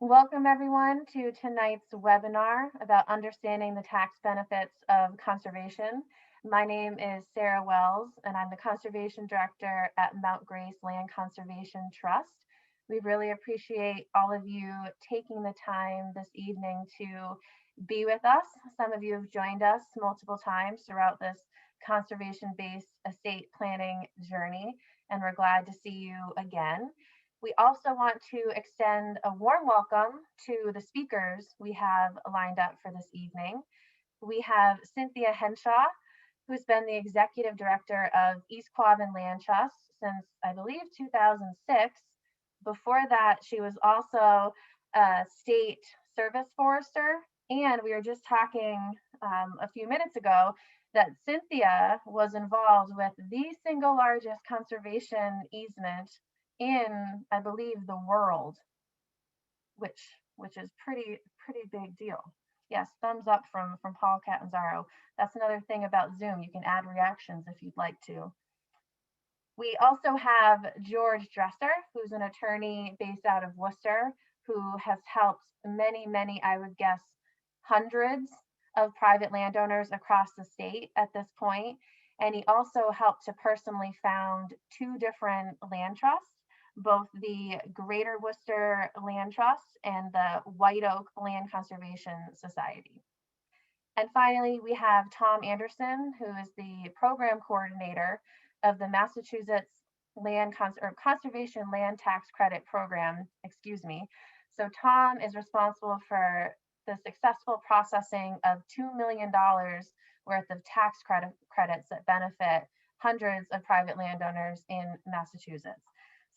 Welcome everyone to tonight's webinar about understanding the tax benefits of conservation. My name is Sarah Wells and I'm the Conservation Director at Mount Grace Land Conservation Trust. We really appreciate all of you taking the time this evening to be with us. Some of you have joined us multiple times throughout this conservation-based estate planning journey, and we're glad to see you again. We also want to extend a warm welcome to the speakers we have lined up for this evening. We have Cynthia Henshaw, who's been the Executive Director of East Quabbin Land Trust since, I believe, 2006. Before that, she was also a state service forester. And we were just talking a few minutes ago that Cynthia was involved with the single largest conservation easement in, I believe, the world, which is pretty big deal. Yes, thumbs up from Paul Catanzaro. That's another thing about Zoom. You can add reactions if you'd like to. We also have George Dresser, who's an attorney based out of Worcester, who has helped many, I would guess, hundreds of private landowners across the state at this point. And he also helped to personally found two different land trusts, both the Greater Worcester Land Trust and the White Oak Land Conservation Society. And finally, we have Tom Anderson, who is the program coordinator of the Massachusetts Conservation Land Tax Credit Program, excuse me. So Tom is responsible for the successful processing of $2 million worth of tax credits that benefit hundreds of private landowners in Massachusetts.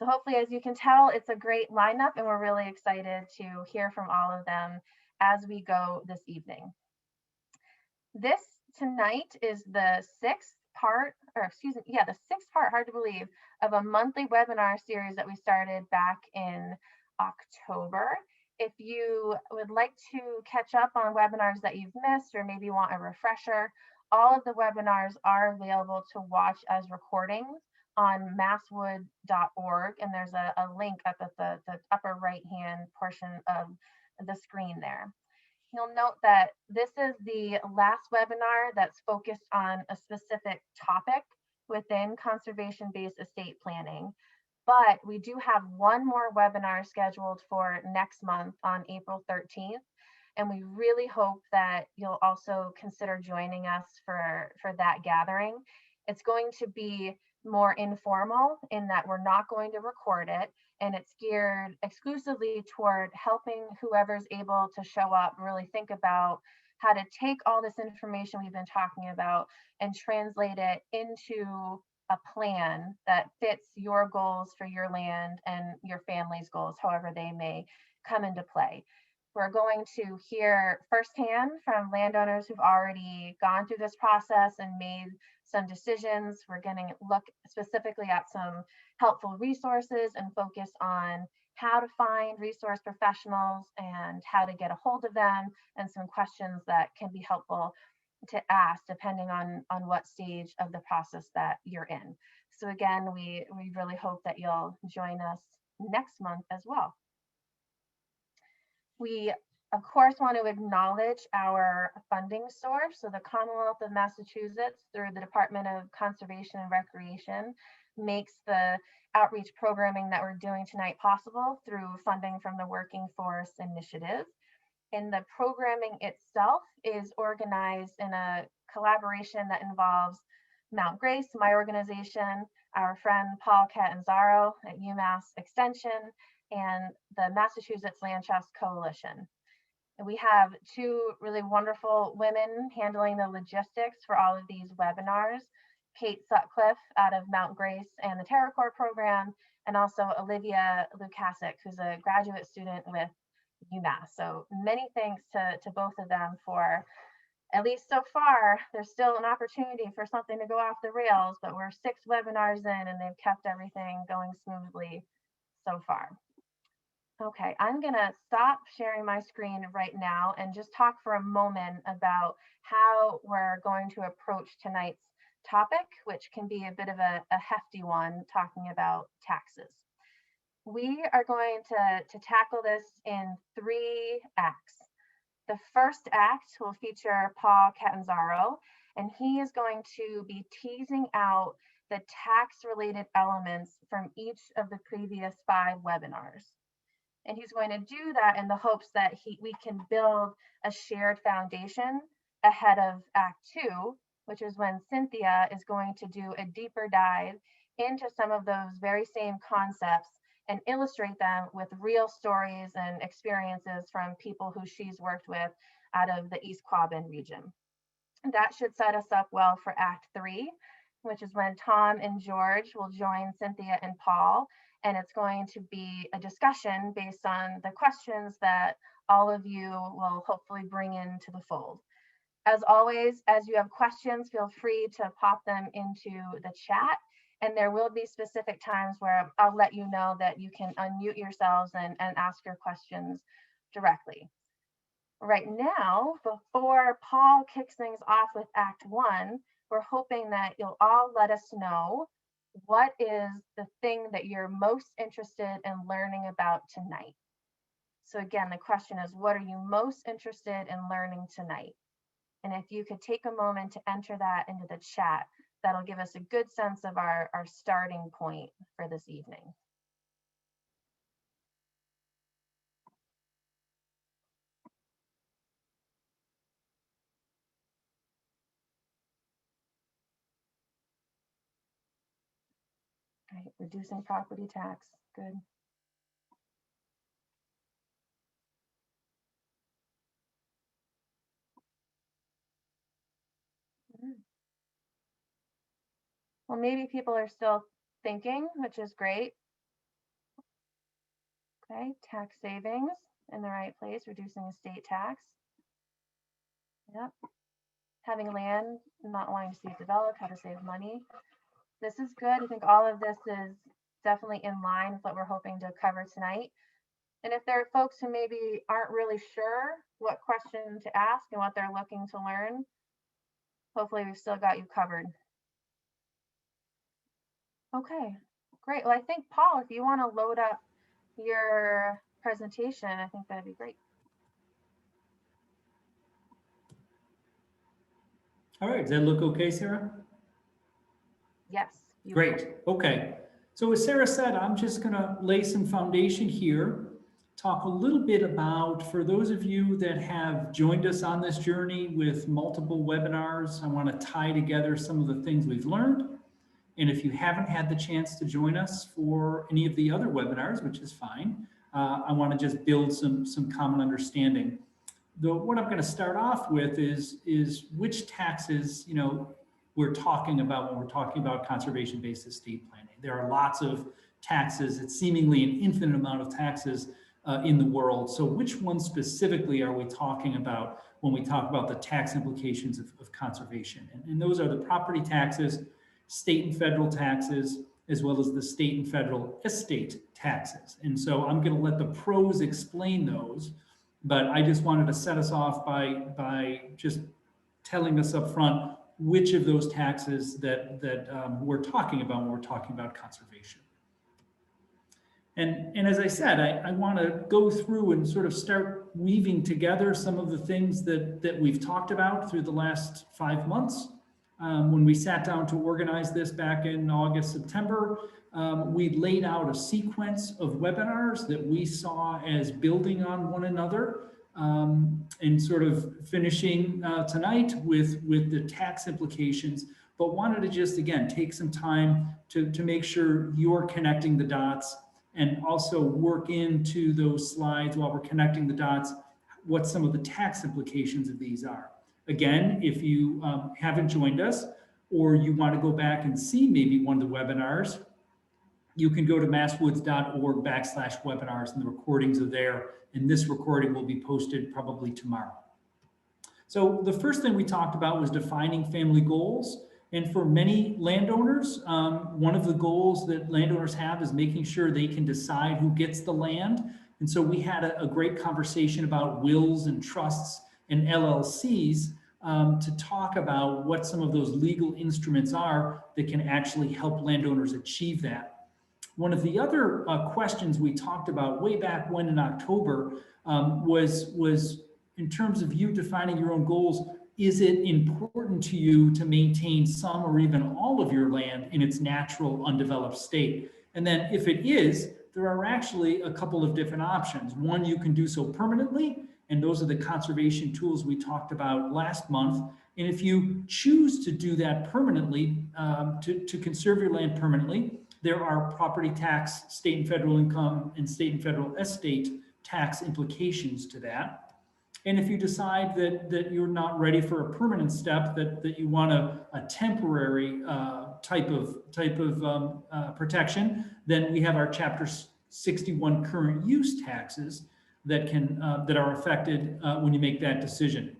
So hopefully, as you can tell, it's a great lineup and we're really excited to hear from all of them as we go this evening. This tonight is the sixth part, hard to believe, of a monthly webinar series that we started back in October. If you would like to catch up on webinars that you've missed or maybe want a refresher, all of the webinars are available to watch as recordings on masswood.org, and there's a link up at the upper right hand portion of the screen there. You'll note that this is the last webinar that's focused on a specific topic within conservation-based estate planning, but we do have one more webinar scheduled for next month on April 13th, and we really hope that you'll also consider joining us for that gathering. It's going to be more informal in that we're not going to record it, and it's geared exclusively toward helping whoever's able to show up really think about how to take all this information we've been talking about and translate it into a plan that fits your goals for your land and your family's goals, however they may come into play. We're going to hear firsthand from landowners who've already gone through this process and made some decisions. We're going to look specifically at some helpful resources and focus on how to find resource professionals and how to get a hold of them, and some questions that can be helpful to ask depending on what stage of the process that you're in. So again, we really hope that you'll join us next month as well. We, of course, want to acknowledge our funding source. So the Commonwealth of Massachusetts, through the Department of Conservation and Recreation, makes the outreach programming that we're doing tonight possible through funding from the Working Forest Initiative. And the programming itself is organized in a collaboration that involves Mount Grace, my organization, our friend Paul Catanzaro at UMass Extension, and the Massachusetts Land Trust Coalition. And we have two really wonderful women handling the logistics for all of these webinars, Kate Sutcliffe out of Mount Grace and the TerraCore program, and also Olivia Lukasic, who's a graduate student with UMass. So many thanks to both of them for, at least so far, there's still an opportunity for something to go off the rails, but we're 6 webinars in and they've kept everything going smoothly so far. Okay, I'm gonna stop sharing my screen right now and just talk for a moment about how we're going to approach tonight's topic, which can be a bit of a hefty one, talking about taxes. We are going to tackle this in 3 acts. The first act will feature Paul Catanzaro, and he is going to be teasing out the tax-related elements from each of the previous 5 webinars. And he's going to do that in the hopes that we can build a shared foundation ahead of Act 2, which is when Cynthia is going to do a deeper dive into some of those very same concepts and illustrate them with real stories and experiences from people who she's worked with out of the East Quabbin region. That should set us up well for Act 3, which is when Tom and George will join Cynthia and Paul, and it's going to be a discussion based on the questions that all of you will hopefully bring into the fold. As always, as you have questions, feel free to pop them into the chat, and there will be specific times where I'll let you know that you can unmute yourselves and ask your questions directly. Right now, before Paul kicks things off with Act 1, we're hoping that you'll all let us know what is the thing that you're most interested in learning about tonight. So again, the question is, what are you most interested in learning tonight? And if you could take a moment to enter that into the chat, that'll give us a good sense of our starting point for this evening. All right, reducing property tax, good. Well, maybe people are still thinking, which is great. Okay, tax savings in the right place, reducing estate tax. Yep. Having land, not wanting to see it developed, how to save money. This is good. I think all of this is definitely in line with what we're hoping to cover tonight. And if there are folks who maybe aren't really sure what question to ask and what they're looking to learn, hopefully we've still got you covered. Okay, great. Well, I think, Paul, if you want to load up your presentation, I think that'd be great. All right, does that look okay, Sarah? Yes. Great, okay. So as Sarah said, I'm just gonna lay some foundation here, talk a little bit about, for those of you that have joined us on this journey with multiple webinars, I wanna tie together some of the things we've learned. And if you haven't had the chance to join us for any of the other webinars, which is fine, I wanna just build some common understanding. What I'm gonna start off with is which taxes, we're talking about when we're talking about conservation-based estate planning. There are lots of taxes. It's seemingly an infinite amount of taxes in the world. So which ones specifically are we talking about when we talk about the tax implications of conservation? And those are the property taxes, state and federal taxes, as well as the state and federal estate taxes. And so I'm gonna let the pros explain those, but I just wanted to set us off by just telling us up front which of those taxes that we're talking about when we're talking about conservation. And as I said, I want to go through and sort of start weaving together some of the things that we've talked about through the last 5 months. When we sat down to organize this back in August, September, we laid out a sequence of webinars that we saw as building on one another, and sort of finishing tonight with the tax implications, but wanted to just, again, take some time to make sure you're connecting the dots and also work into those slides while we're connecting the dots, what some of the tax implications of these are. Again, if you haven't joined us or you want to go back and see maybe one of the webinars, you can go to masswoods.org/webinars and the recordings are there. And this recording will be posted probably tomorrow. So the first thing we talked about was defining family goals. And for many landowners, one of the goals that landowners have is making sure they can decide who gets the land. And so we had a great conversation about wills and trusts and LLCs to talk about what some of those legal instruments are that can actually help landowners achieve that. One of the other questions we talked about way back when in October was in terms of you defining your own goals, is it important to you to maintain some or even all of your land in its natural undeveloped state? And then if it is, there are actually a couple of different options. One, you can do so permanently, and those are the conservation tools we talked about last month. And if you choose to do that permanently, to conserve your land permanently, there are property tax, state and federal income, and state and federal estate tax implications to that. And if you decide that you're not ready for a permanent step, that you want a temporary type of protection, then we have our Chapter 61 current use taxes that are affected when you make that decision.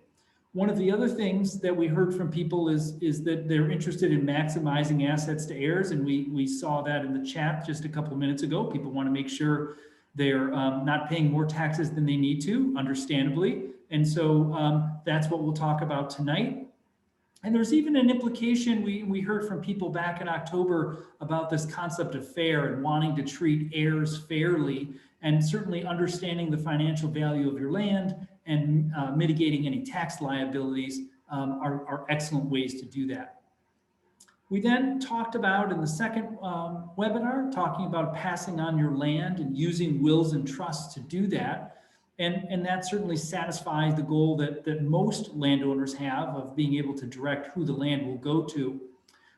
One of the other things that we heard from people is that they're interested in maximizing assets to heirs, and we saw that in the chat just a couple of minutes ago. People want to make sure they're not paying more taxes than they need to, understandably. And so that's what we'll talk about tonight. And there's even an implication we heard from people back in October about this concept of fair and wanting to treat heirs fairly, and certainly understanding the financial value of your land and mitigating any tax liabilities are excellent ways to do that. We then talked about in the second webinar, talking about passing on your land and using wills and trusts to do that. And that certainly satisfies the goal that most landowners have of being able to direct who the land will go to.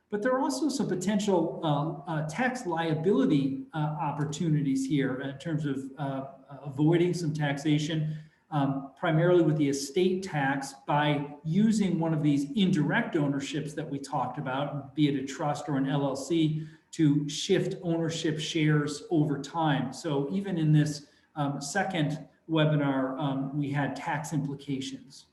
But there are also some potential tax liability opportunities here in terms of avoiding some taxation, primarily with the estate tax, by using one of these indirect ownerships that we talked about, be it a trust or an LLC, to shift ownership shares over time. So even in this second webinar, we had tax implications.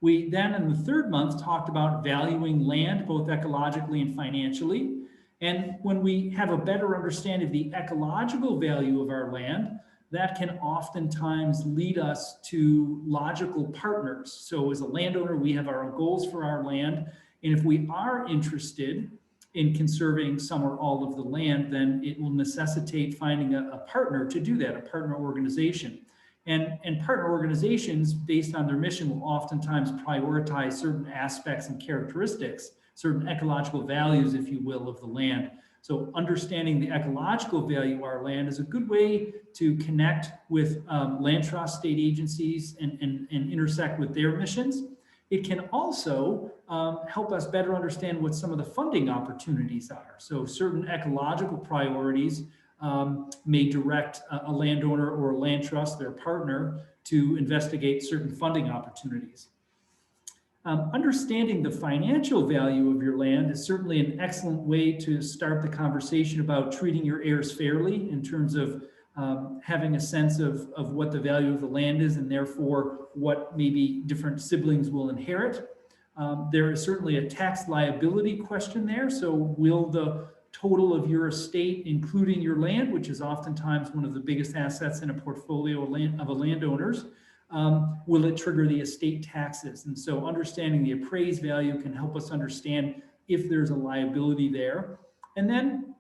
We then, in the third month, talked about valuing land, both ecologically and financially. And when we have a better understanding of the ecological value of our land, that can oftentimes lead us to logical partners. So as a landowner, we have our goals for our land. And if we are interested in conserving some or all of the land, then it will necessitate finding a partner to do that, a partner organization. And partner organizations, based on their mission, will oftentimes prioritize certain aspects and characteristics, certain ecological values, if you will, of the land. So understanding the ecological value of our land is a good way to connect with land trust, state agencies, and intersect with their missions. It can also help us better understand what some of the funding opportunities are. So certain ecological priorities may direct a landowner or a land trust, their partner, to investigate certain funding opportunities. Understanding the financial value of your land is certainly an excellent way to start the conversation about treating your heirs fairly in terms of having a sense of what the value of the land is, and therefore what maybe different siblings will inherit. There is certainly a tax liability question there. So will the total of your estate, including your land, which is oftentimes one of the biggest assets in a portfolio of a landowner's, will it trigger the estate taxes? And so understanding the appraised value can help us understand if there's a liability there. And then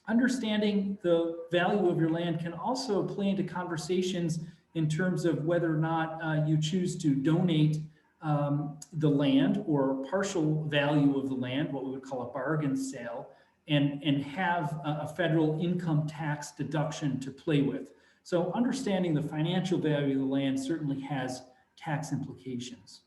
understanding the value of your land can also play into conversations in terms of whether or not you choose to donate the land or partial value of the land, what we would call a bargain sale, and have a federal income tax deduction to play with. So understanding the financial value of the land certainly has tax implications.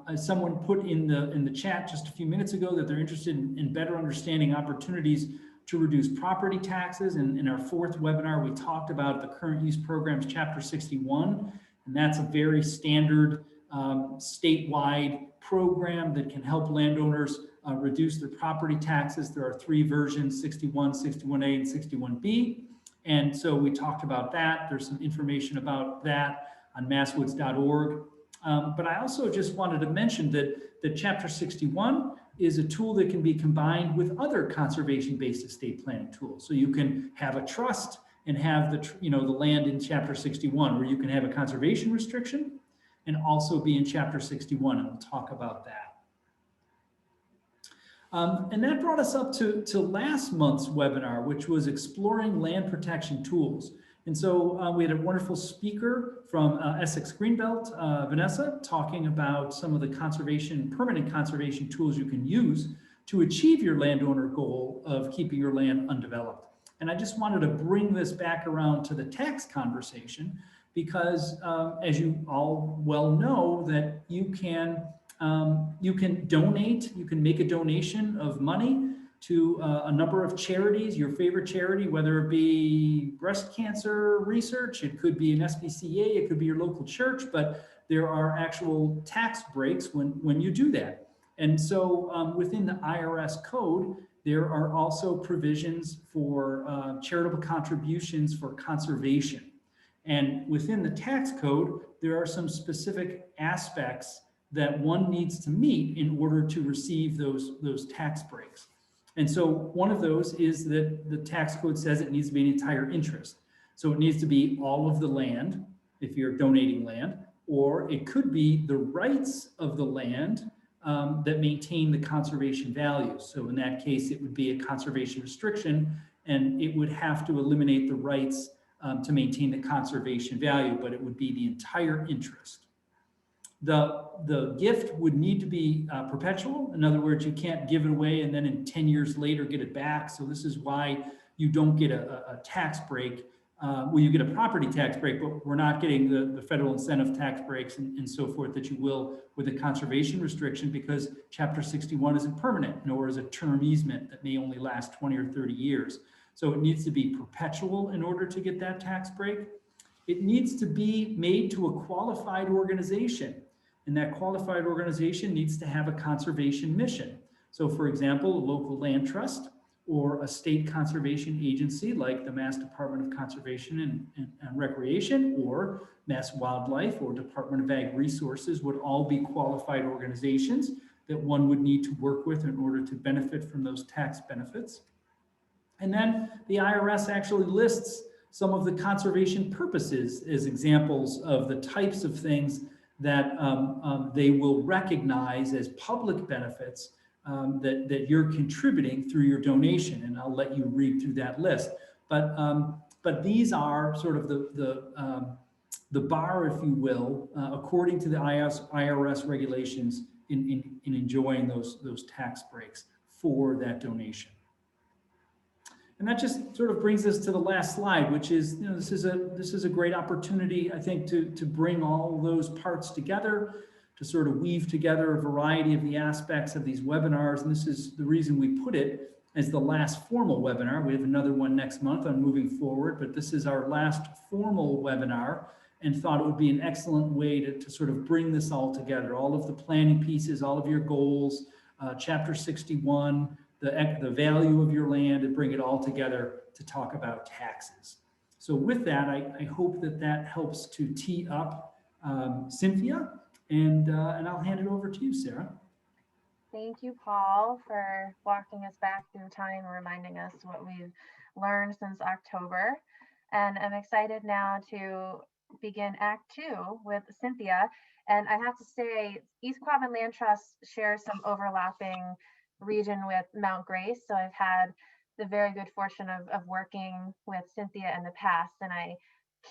As someone put in the chat just a few minutes ago that they're interested in better understanding opportunities to reduce property taxes. And in our fourth webinar, we talked about the current use programs, Chapter 61, and that's a very standard statewide program that can help landowners reduce their property taxes. There are three versions, 61, 61A, and 61B. And so we talked about that. There's some information about that on masswoods.org. But I also just wanted to mention that Chapter 61 is a tool that can be combined with other conservation-based estate planning tools. So you can have a trust and have the land in Chapter 61, where you can have a conservation restriction and also be in Chapter 61, and we'll talk about that. And that brought us up to last month's webinar, which was exploring land protection tools. And so we had a wonderful speaker from Essex Greenbelt, Vanessa, talking about some of the permanent conservation tools you can use to achieve your landowner goal of keeping your land undeveloped. And I just wanted to bring this back around to the tax conversation because as you all well know, that you can donate, you can make a donation of money to a number of charities, your favorite charity, whether it be breast cancer research, it could be an SPCA, it could be your local church, but there are actual tax breaks when you do that. And so within the IRS code, there are also provisions for charitable contributions for conservation. And within the tax code, there are some specific aspects that one needs to meet in order to receive those tax breaks. And so one of those is that the tax code says it needs to be an entire interest. So it needs to be all of the land, if you're donating land, or it could be the rights of the land that maintain the conservation value. So in that case, it would be a conservation restriction, and it would have to eliminate the rights to maintain the conservation value, but it would be the entire interest. The gift would need to be perpetual. In other words, you can't give it away and then in 10 years later get it back. So this is why you don't get a tax break. Well, you get a property tax break, but we're not getting the federal incentive tax breaks and so forth that you will with a conservation restriction, because Chapter 61 isn't permanent, nor is a term easement that may only last 20 or 30 years. So it needs to be perpetual in order to get that tax break. It needs to be made to a qualified organization. And that qualified organization needs to have a conservation mission. So for example, a local land trust or a state conservation agency like the Mass Department of Conservation and Recreation, or Mass Wildlife or Department of Ag Resources would all be qualified organizations that one would need to work with in order to benefit from those tax benefits. And then the IRS actually lists some of the conservation purposes as examples of the types of things that they will recognize as public benefits that you're contributing through your donation. And I'll let you read through that list. But these are sort of the bar, if you will, according to the IRS regulations in enjoying those tax breaks for that donation. And that just sort of brings us to the last slide, which is, this is a great opportunity, I think, to bring all those parts together, to sort of weave together a variety of the aspects of these webinars. And this is the reason we put it as the last formal webinar. We have another one next month on moving forward, but this is our last formal webinar, and thought it would be an excellent way to sort of bring this all together, all of the planning pieces, all of your goals, Chapter 61, the value of your land, and bring it all together to talk about taxes. So with that, I hope that helps to tee up Cynthia, and I'll hand it over to you, Sarah. Thank you, Paul, for walking us back through time and reminding us what we've learned since October. And I'm excited now to begin Act 2 with Cynthia. And I have to say, East Quabbin Land Trust shares some overlapping region with Mount Grace. So I've had the very good fortune of working with Cynthia in the past, and I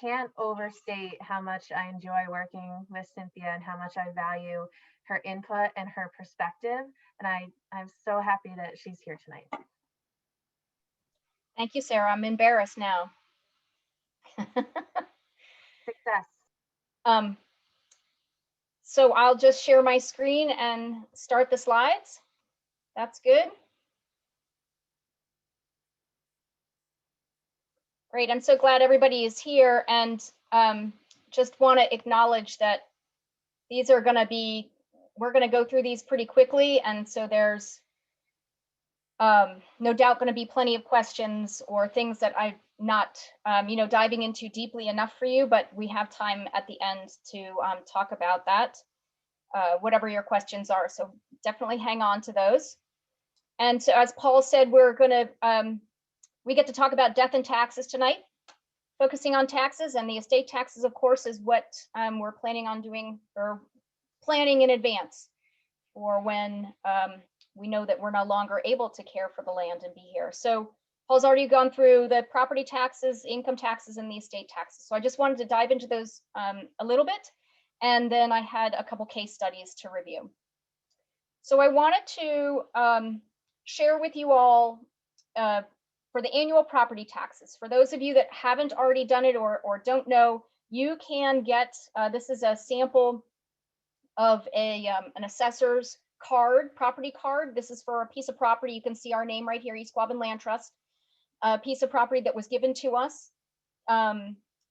can't overstate how much I enjoy working with Cynthia and how much I value her input and her perspective. And I'm so happy that she's here tonight. Thank you, Sarah. I'm embarrassed now. Success. So I'll just share my screen and start the slides. That's good. Great. I'm so glad everybody is here, and just want to acknowledge that these are going to be, we're going to go through these pretty quickly. And so there's no doubt going to be plenty of questions or things that I'm not, diving into deeply enough for you, but we have time at the end to talk about that, whatever your questions are. So definitely hang on to those. And so, as Paul said, we get to talk about death and taxes tonight, focusing on taxes, and the estate taxes, of course, is what we're planning on doing, or planning in advance for when we know that we're no longer able to care for the land and be here. So Paul's already gone through the property taxes, income taxes, and the estate taxes. So I just wanted to dive into those a little bit. And then I had a couple case studies to review. So I wanted to share with you all for the annual property taxes. For those of you that haven't already done it or don't know, you can get, this is a sample of an assessor's card, property card. This is for a piece of property. You can see our name right here, East Quabbin Land Trust, a piece of property that was given to us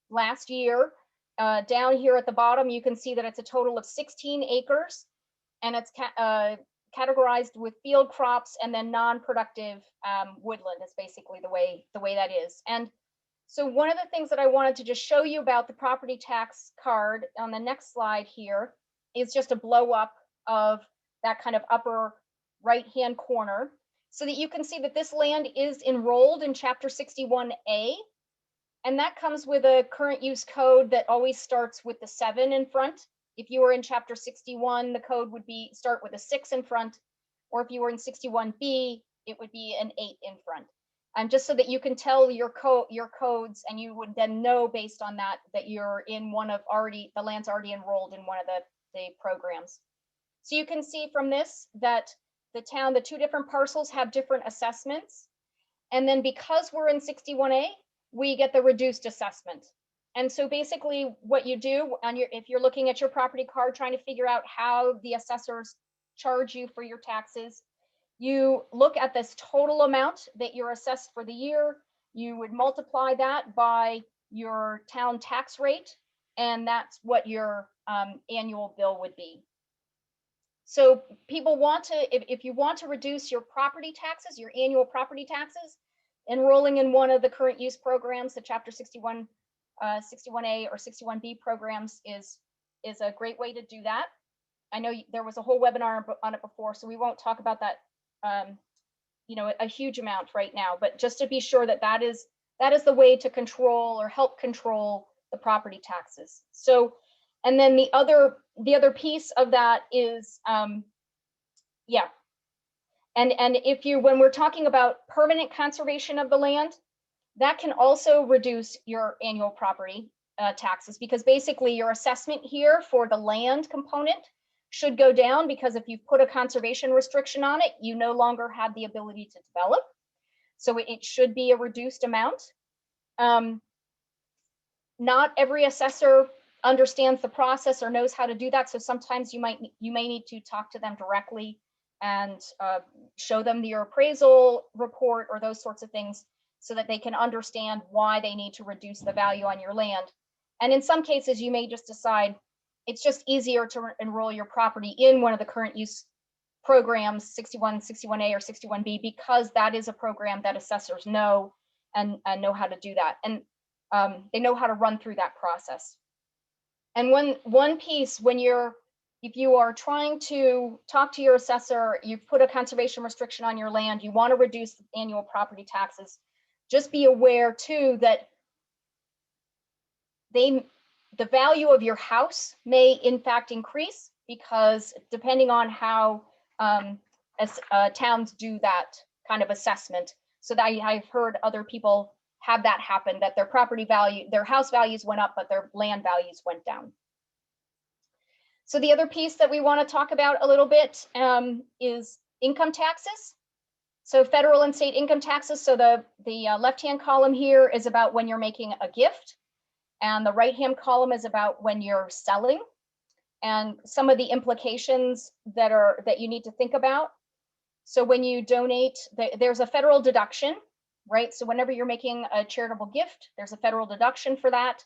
last year. Down here at the bottom, you can see that it's a total of 16 acres, and it's categorized with field crops and then non-productive woodland is basically the way that is. And so one of the things that I wanted to just show you about the property tax card on the next slide here is just a blow up of that kind of upper right-hand corner so that you can see that this land is enrolled in Chapter 61A. And that comes with a current use code that always starts with the 7 in front. If you were in Chapter 61, the code would start with a 6 in front, or if you were in 61B, it would be an 8 in front. And just so that you can tell your codes, and you would then know based on that you're in one of the land's already enrolled in one of the programs. So you can see from this that the two different parcels have different assessments. And then because we're in 61A, we get the reduced assessment. And so basically what you do if you're looking at your property card, trying to figure out how the assessors charge you for your taxes, you look at this total amount that you're assessed for the year. You would multiply that by your town tax rate, and that's what your annual bill would be. So people want to, if you want to reduce your property taxes, your annual property taxes, enrolling in one of the current use programs, the Chapter 61, 61A or 61B programs is a great way to do that. I know there was a whole webinar on it before, so we won't talk about that, a huge amount right now, but just to be sure that is the way to control or help control the property taxes. So, and then the other piece of that is, and when we're talking about permanent conservation of the land, that can also reduce your annual property taxes, because basically your assessment here for the land component should go down, because if you put a conservation restriction on it, you no longer have the ability to develop. So it should be a reduced amount. Not every assessor understands the process or knows how to do that. So sometimes you may need to talk to them directly and show them your appraisal report or those sorts of things, so that they can understand why they need to reduce the value on your land. And in some cases, you may just decide it's just easier to enroll your property in one of the current use programs, 61, 61A or 61B, because that is a program that assessors know and know how to do that. And they know how to run through that process. And one piece, if you are trying to talk to your assessor, you've put a conservation restriction on your land, you want to reduce annual property taxes, just be aware too that the value of your house may in fact increase, because depending on how towns do that kind of assessment. So that I've heard other people have that happen, that their property value, their house values went up, but their land values went down. So the other piece that we want to talk about a little bit is income taxes. So federal and state income taxes. So the left-hand column here is about when you're making a gift, and the right-hand column is about when you're selling, and some of the implications that you need to think about. So when you donate, there's a federal deduction, right? So whenever you're making a charitable gift, there's a federal deduction for that.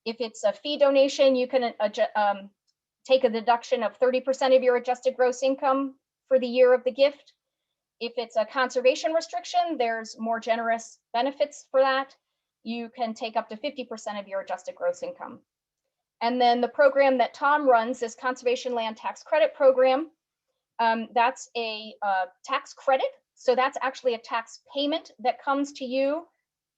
If it's a fee donation, you can take a deduction of 30% of your adjusted gross income for the year of the gift. If it's a conservation restriction, there's more generous benefits for that. You can take up to 50% of your adjusted gross income. And then the program that Tom runs, this Conservation Land Tax Credit program, that's a tax credit. So that's actually a tax payment that comes to you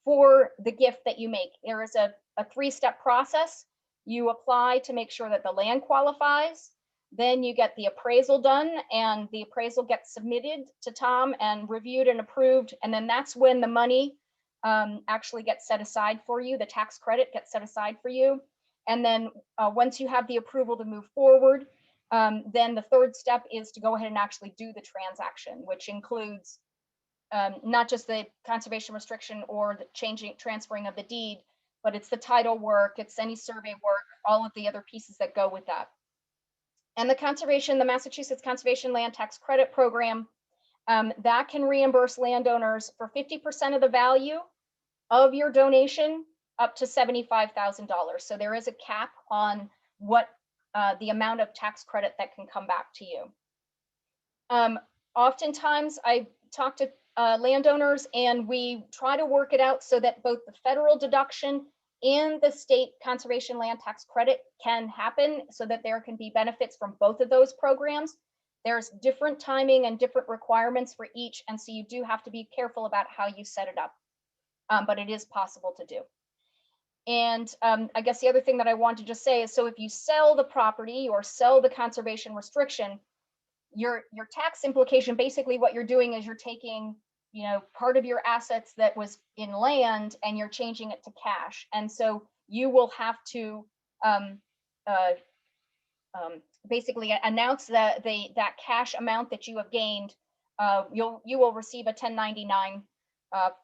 for the gift that you make. There is a 3-step process. You apply to make sure that the land qualifies. Then you get the appraisal done, and the appraisal gets submitted to Tom and reviewed and approved. And then that's when the money actually gets set aside for you. The tax credit gets set aside for you. And then once you have the approval to move forward, then the third step is to go ahead and actually do the transaction, which includes not just the conservation restriction or the transferring of the deed, but it's the title work, it's any survey work, all of the other pieces that go with that. And the Massachusetts Conservation Land Tax Credit Program, that can reimburse landowners for 50% of the value of your donation up to $75,000. So there is a cap on what the amount of tax credit that can come back to you. Oftentimes I talk to landowners, and we try to work it out so that both the federal deduction and the state conservation land tax credit can happen, so that there can be benefits from both of those programs. There's different timing and different requirements for each, and so you do have to be careful about how you set it up, but it is possible to do. And I guess the other thing that I want to just say is, so if you sell the property or sell the conservation restriction, your tax implication, basically what you're doing is you're taking, you know, part of your assets that was in land and you're changing it to cash. And so you will have to basically announce that that cash amount that you have gained. You will receive a 1099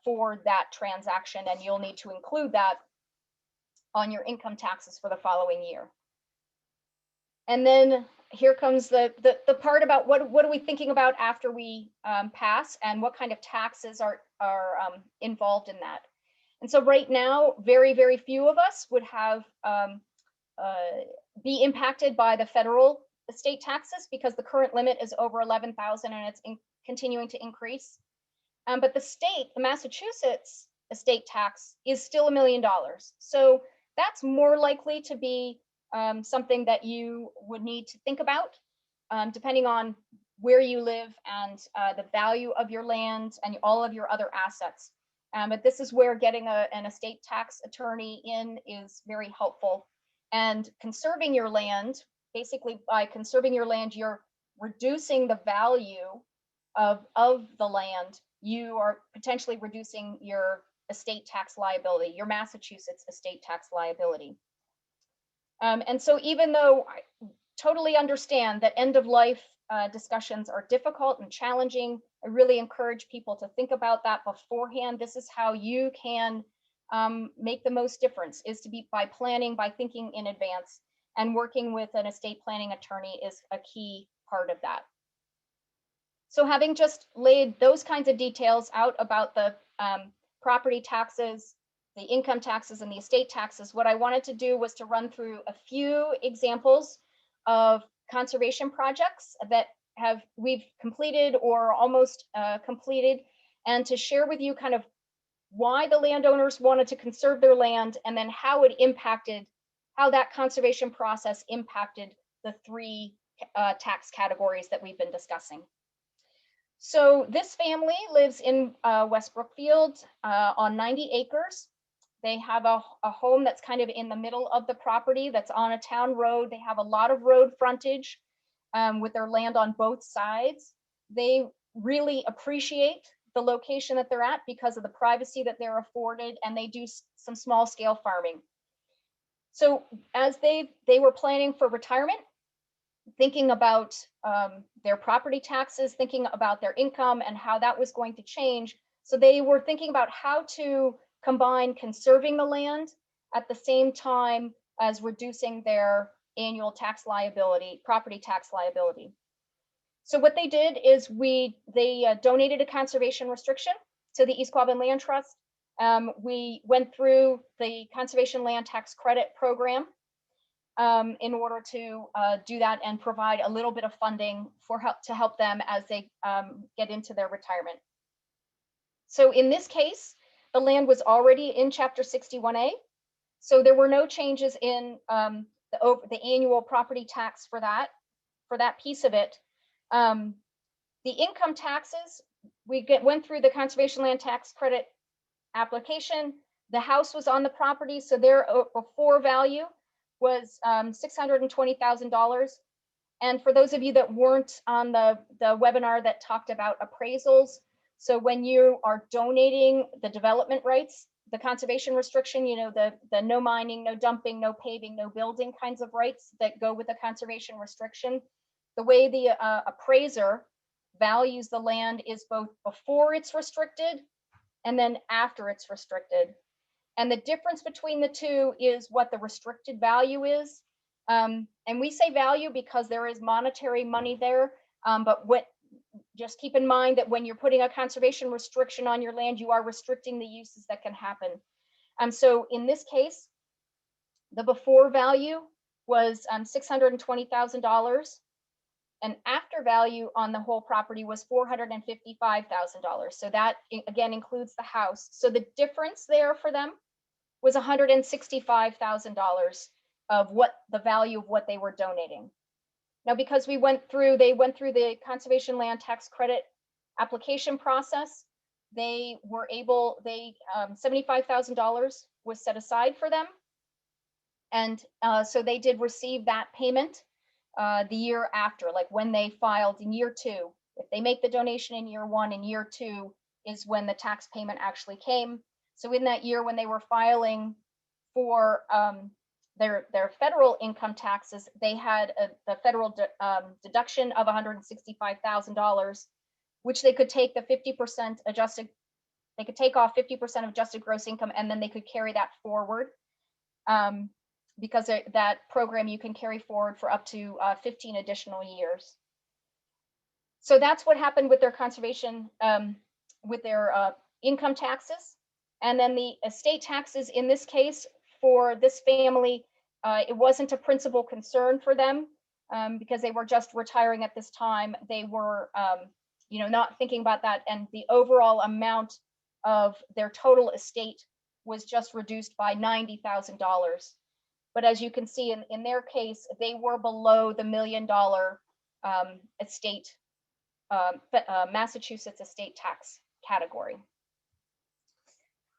for that transaction, and you'll need to include that on your income taxes for the following year. And then here comes the part about what are we thinking about after we pass, and what kind of taxes are involved in that. And so right now, very, very few of us would have be impacted by the federal estate taxes, because the current limit is over 11,000 and it's continuing to increase. But the Massachusetts estate tax is still $1 million. So that's more likely to be something that you would need to think about, depending on where you live and the value of your land and all of your other assets. But this is where getting an estate tax attorney in is very helpful. And conserving your land, basically by conserving your land, you're reducing the value of the land. You are potentially reducing your estate tax liability, your Massachusetts estate tax liability. And so even though I totally understand that end of life discussions are difficult and challenging, I really encourage people to think about that beforehand. This is how you can make the most difference, is to be by planning, by thinking in advance, and working with an estate planning attorney is a key part of that. So having just laid those kinds of details out about the property taxes, the income taxes, and the estate taxes, what I wanted to do was to run through a few examples of conservation projects that we've completed or almost completed, and to share with you kind of why the landowners wanted to conserve their land, and then how that conservation process impacted the three tax categories that we've been discussing. So this family lives in West Brookfield on 90 acres. They have a home that's kind of in the middle of the property that's on a town road. They have a lot of road frontage with their land on both sides. They really appreciate the location that they're at because of the privacy that they're afforded, and they do some small scale farming. So as they were planning for retirement, thinking about their property taxes, thinking about their income and how that was going to change. So they were thinking about how to combine conserving the land at the same time as reducing their annual tax liability, property tax liability. So what they did is they donated a conservation restriction to the East Quabbin Land Trust. We went through the Conservation Land Tax Credit program in order to do that and provide a little bit of funding to help them as they get into their retirement. So in this case, the land was already in Chapter 61A, so there were no changes in the annual property tax for that piece of it. The income taxes, went through the Conservation Land Tax Credit application. The house was on the property, so their before value was $620,000. And for those of you that weren't on the webinar that talked about appraisals, so when you are donating the development rights, the conservation restriction, you know, the no mining, no dumping, no paving, no building kinds of rights that go with the conservation restriction, the way the appraiser values the land is both before it's restricted and then after it's restricted. And the difference between the two is what the restricted value is. And we say value because there is monetary money there, but just keep in mind that when you're putting a conservation restriction on your land, you are restricting the uses that can happen. So in this case, the before value was $620,000, and after value on the whole property was $455,000. So that again includes the house. So the difference there for them was $165,000 of what the value of what they were donating. Now, because they went through the conservation land tax credit application process, they were able, $75,000 was set aside for them. And so they did receive that payment the year after, like when they filed in year 2. If they make the donation in year 1, in year 2 is when the tax payment actually came. So in that year when they were filing for their federal income taxes, they had the federal deduction of $165,000, which they could take the 50% adjusted, they could take off 50% of adjusted gross income, and then they could carry that forward. Because that program you can carry forward for up to 15 additional years. So that's what happened with their conservation, with their income taxes. And then the estate taxes in this case for this family, it wasn't a principal concern for them because they were just retiring at this time. They were, you know, not thinking about that, and the overall amount of their total estate was just reduced by $90,000. But as you can see in their case, they were below the $1 million estate, Massachusetts estate tax category.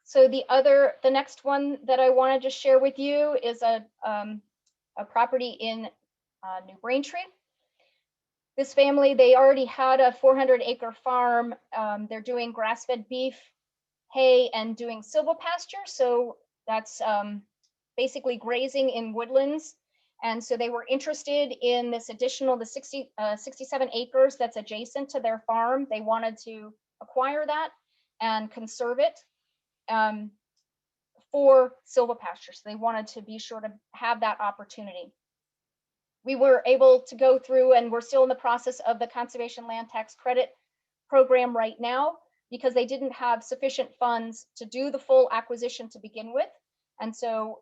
So the next one that I want to just share with you is a property in New Braintree. This family, they already had a 400-acre farm. They're doing grass-fed beef, hay, and doing silvopasture. So that's basically grazing in woodlands. And so they were interested in this additional, 67 acres that's adjacent to their farm. They wanted to acquire that and conserve it for silvopasture. So they wanted to be sure to have that opportunity. We were able to go through, and we're still in the process of the Conservation Land Tax Credit program right now, because they didn't have sufficient funds to do the full acquisition to begin with. And so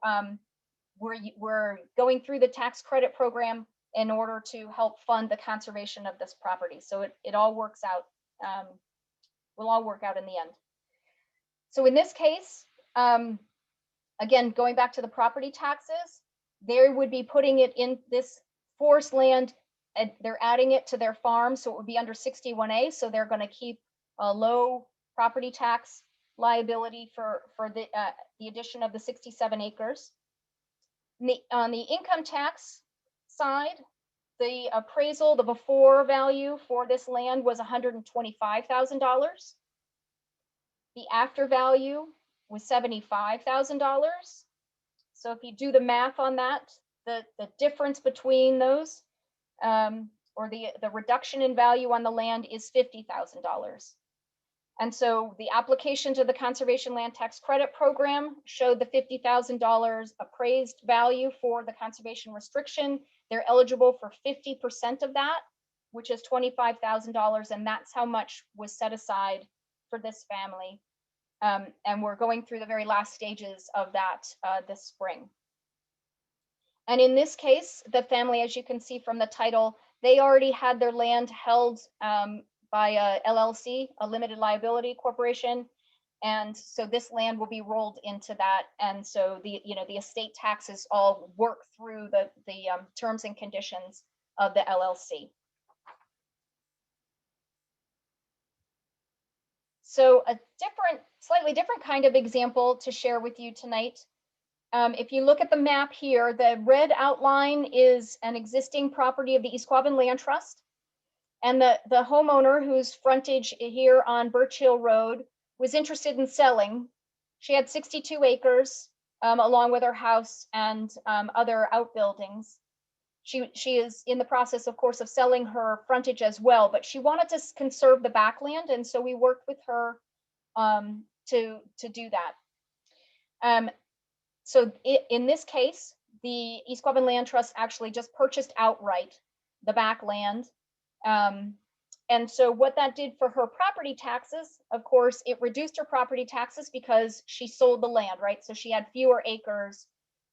we're going through the tax credit program in order to help fund the conservation of this property. So it all works out, will all work out in the end. So in this case, again, going back to the property taxes, they would be putting it in this forest land, and they're adding it to their farm. So it would be under 61A. So they're going to keep a low property tax liability for the addition of the 67 acres. On the income tax side, the appraisal, the before value for this land was $125,000. The after value was $75,000. So if you do the math on that, the difference between those, or the reduction in value on the land is $50,000. And so the application to the Conservation Land Tax Credit Program showed the $50,000 appraised value for the conservation restriction. They're eligible for 50% of that, which is $25,000, and that's how much was set aside for this family. And we're going through the very last stages of that this spring. And in this case, the family, as you can see from the title, they already had their land held by a LLC, a limited liability corporation. And so this land will be rolled into that. And so the estate taxes all work through the terms and conditions of the LLC. So a slightly different kind of example to share with you tonight. If you look at the map here, the red outline is an existing property of the East Quabbin Land Trust. And the homeowner whose frontage here on Birch Hill Road was interested in selling. She had 62 acres along with her house and other outbuildings. She is in the process, of course, of selling her frontage as well, but she wanted to conserve the backland, and so we worked with her to do that. So in this case, the East Quabbin Land Trust actually just purchased outright the backland. And so what that did for her property taxes, of course, it reduced her property taxes because she sold the land, right? So she had fewer acres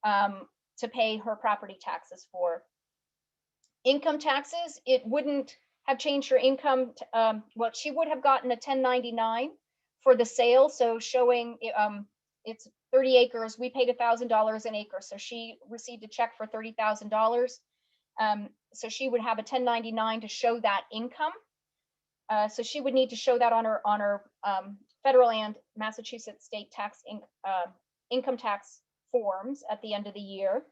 to pay her property taxes for. Income taxes, it wouldn't have changed her income. Well, she would have gotten a 1099 for the sale. So showing it's 30 acres, we paid $1,000 an acre. So she received a check for $30,000. So she would have a 1099 to show that income. So she would need to show that on her federal and Massachusetts state tax income tax forms at the end of the year.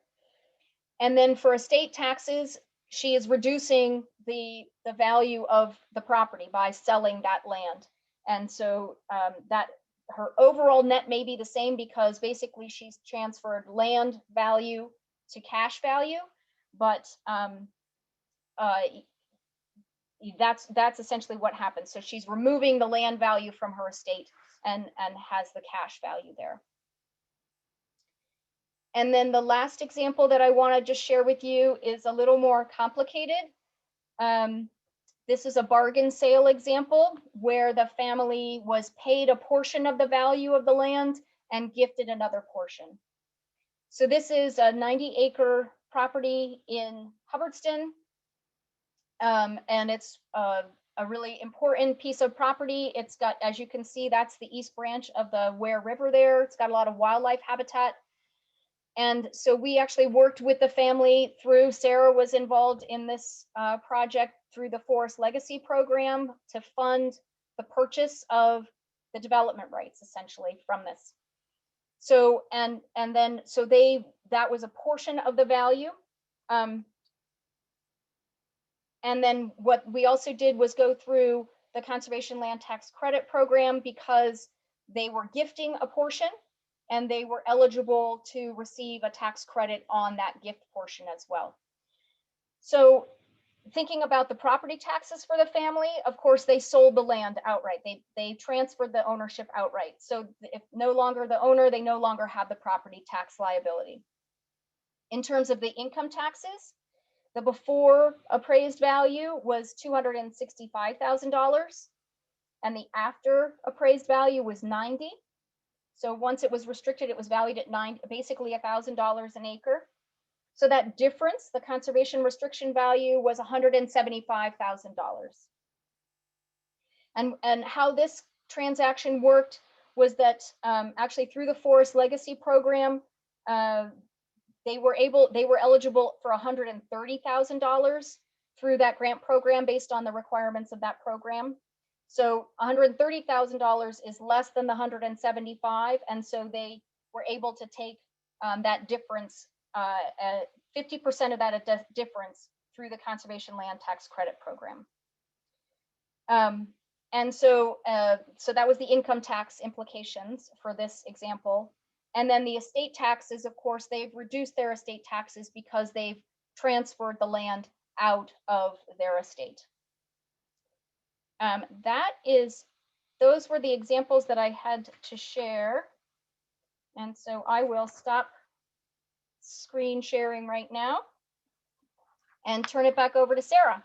And then for estate taxes, she is reducing the value of the property by selling that land. And so that her overall net may be the same because basically she's transferred land value to cash value, but that's essentially what happens. So she's removing the land value from her estate and has the cash value there. And then the last example that I want to just share with you is a little more complicated. This is a bargain sale example where the family was paid a portion of the value of the land and gifted another portion. So this is a 90-acre property in Hubbardston. And it's a really important piece of property. It's got, as you can see, that's the east branch of the Ware River there. It's got a lot of wildlife habitat. And so we actually worked with the family through, Sarah was involved in this project through the Forest Legacy Program to fund the purchase of the development rights essentially from this. So, and then, so that was a portion of the value. And then what we also did was go through the Conservation Land Tax Credit Program because they were gifting a portion and they were eligible to receive a tax credit on that gift portion as well. So thinking about the property taxes for the family, of course, they sold the land outright. They transferred the ownership outright. So if no longer the owner, they no longer have the property tax liability. In terms of the income taxes, the before appraised value was $265,000 and the after appraised value was 90. So once it was restricted, it was valued at basically $1,000 an acre. So that difference, the conservation restriction value was $175,000. And how this transaction worked was that actually through the Forest Legacy Program, they were eligible for $130,000 through that grant program based on the requirements of that program. So $130,000 is less than the 175, and so they were able to take that difference, 50% of that difference through the Conservation Land Tax Credit Program. And so that was the income tax implications for this example. And then the estate taxes, of course, they've reduced their estate taxes because they've transferred the land out of their estate. Those were the examples that I had to share. And so I will stop screen sharing right now and turn it back over to Sarah.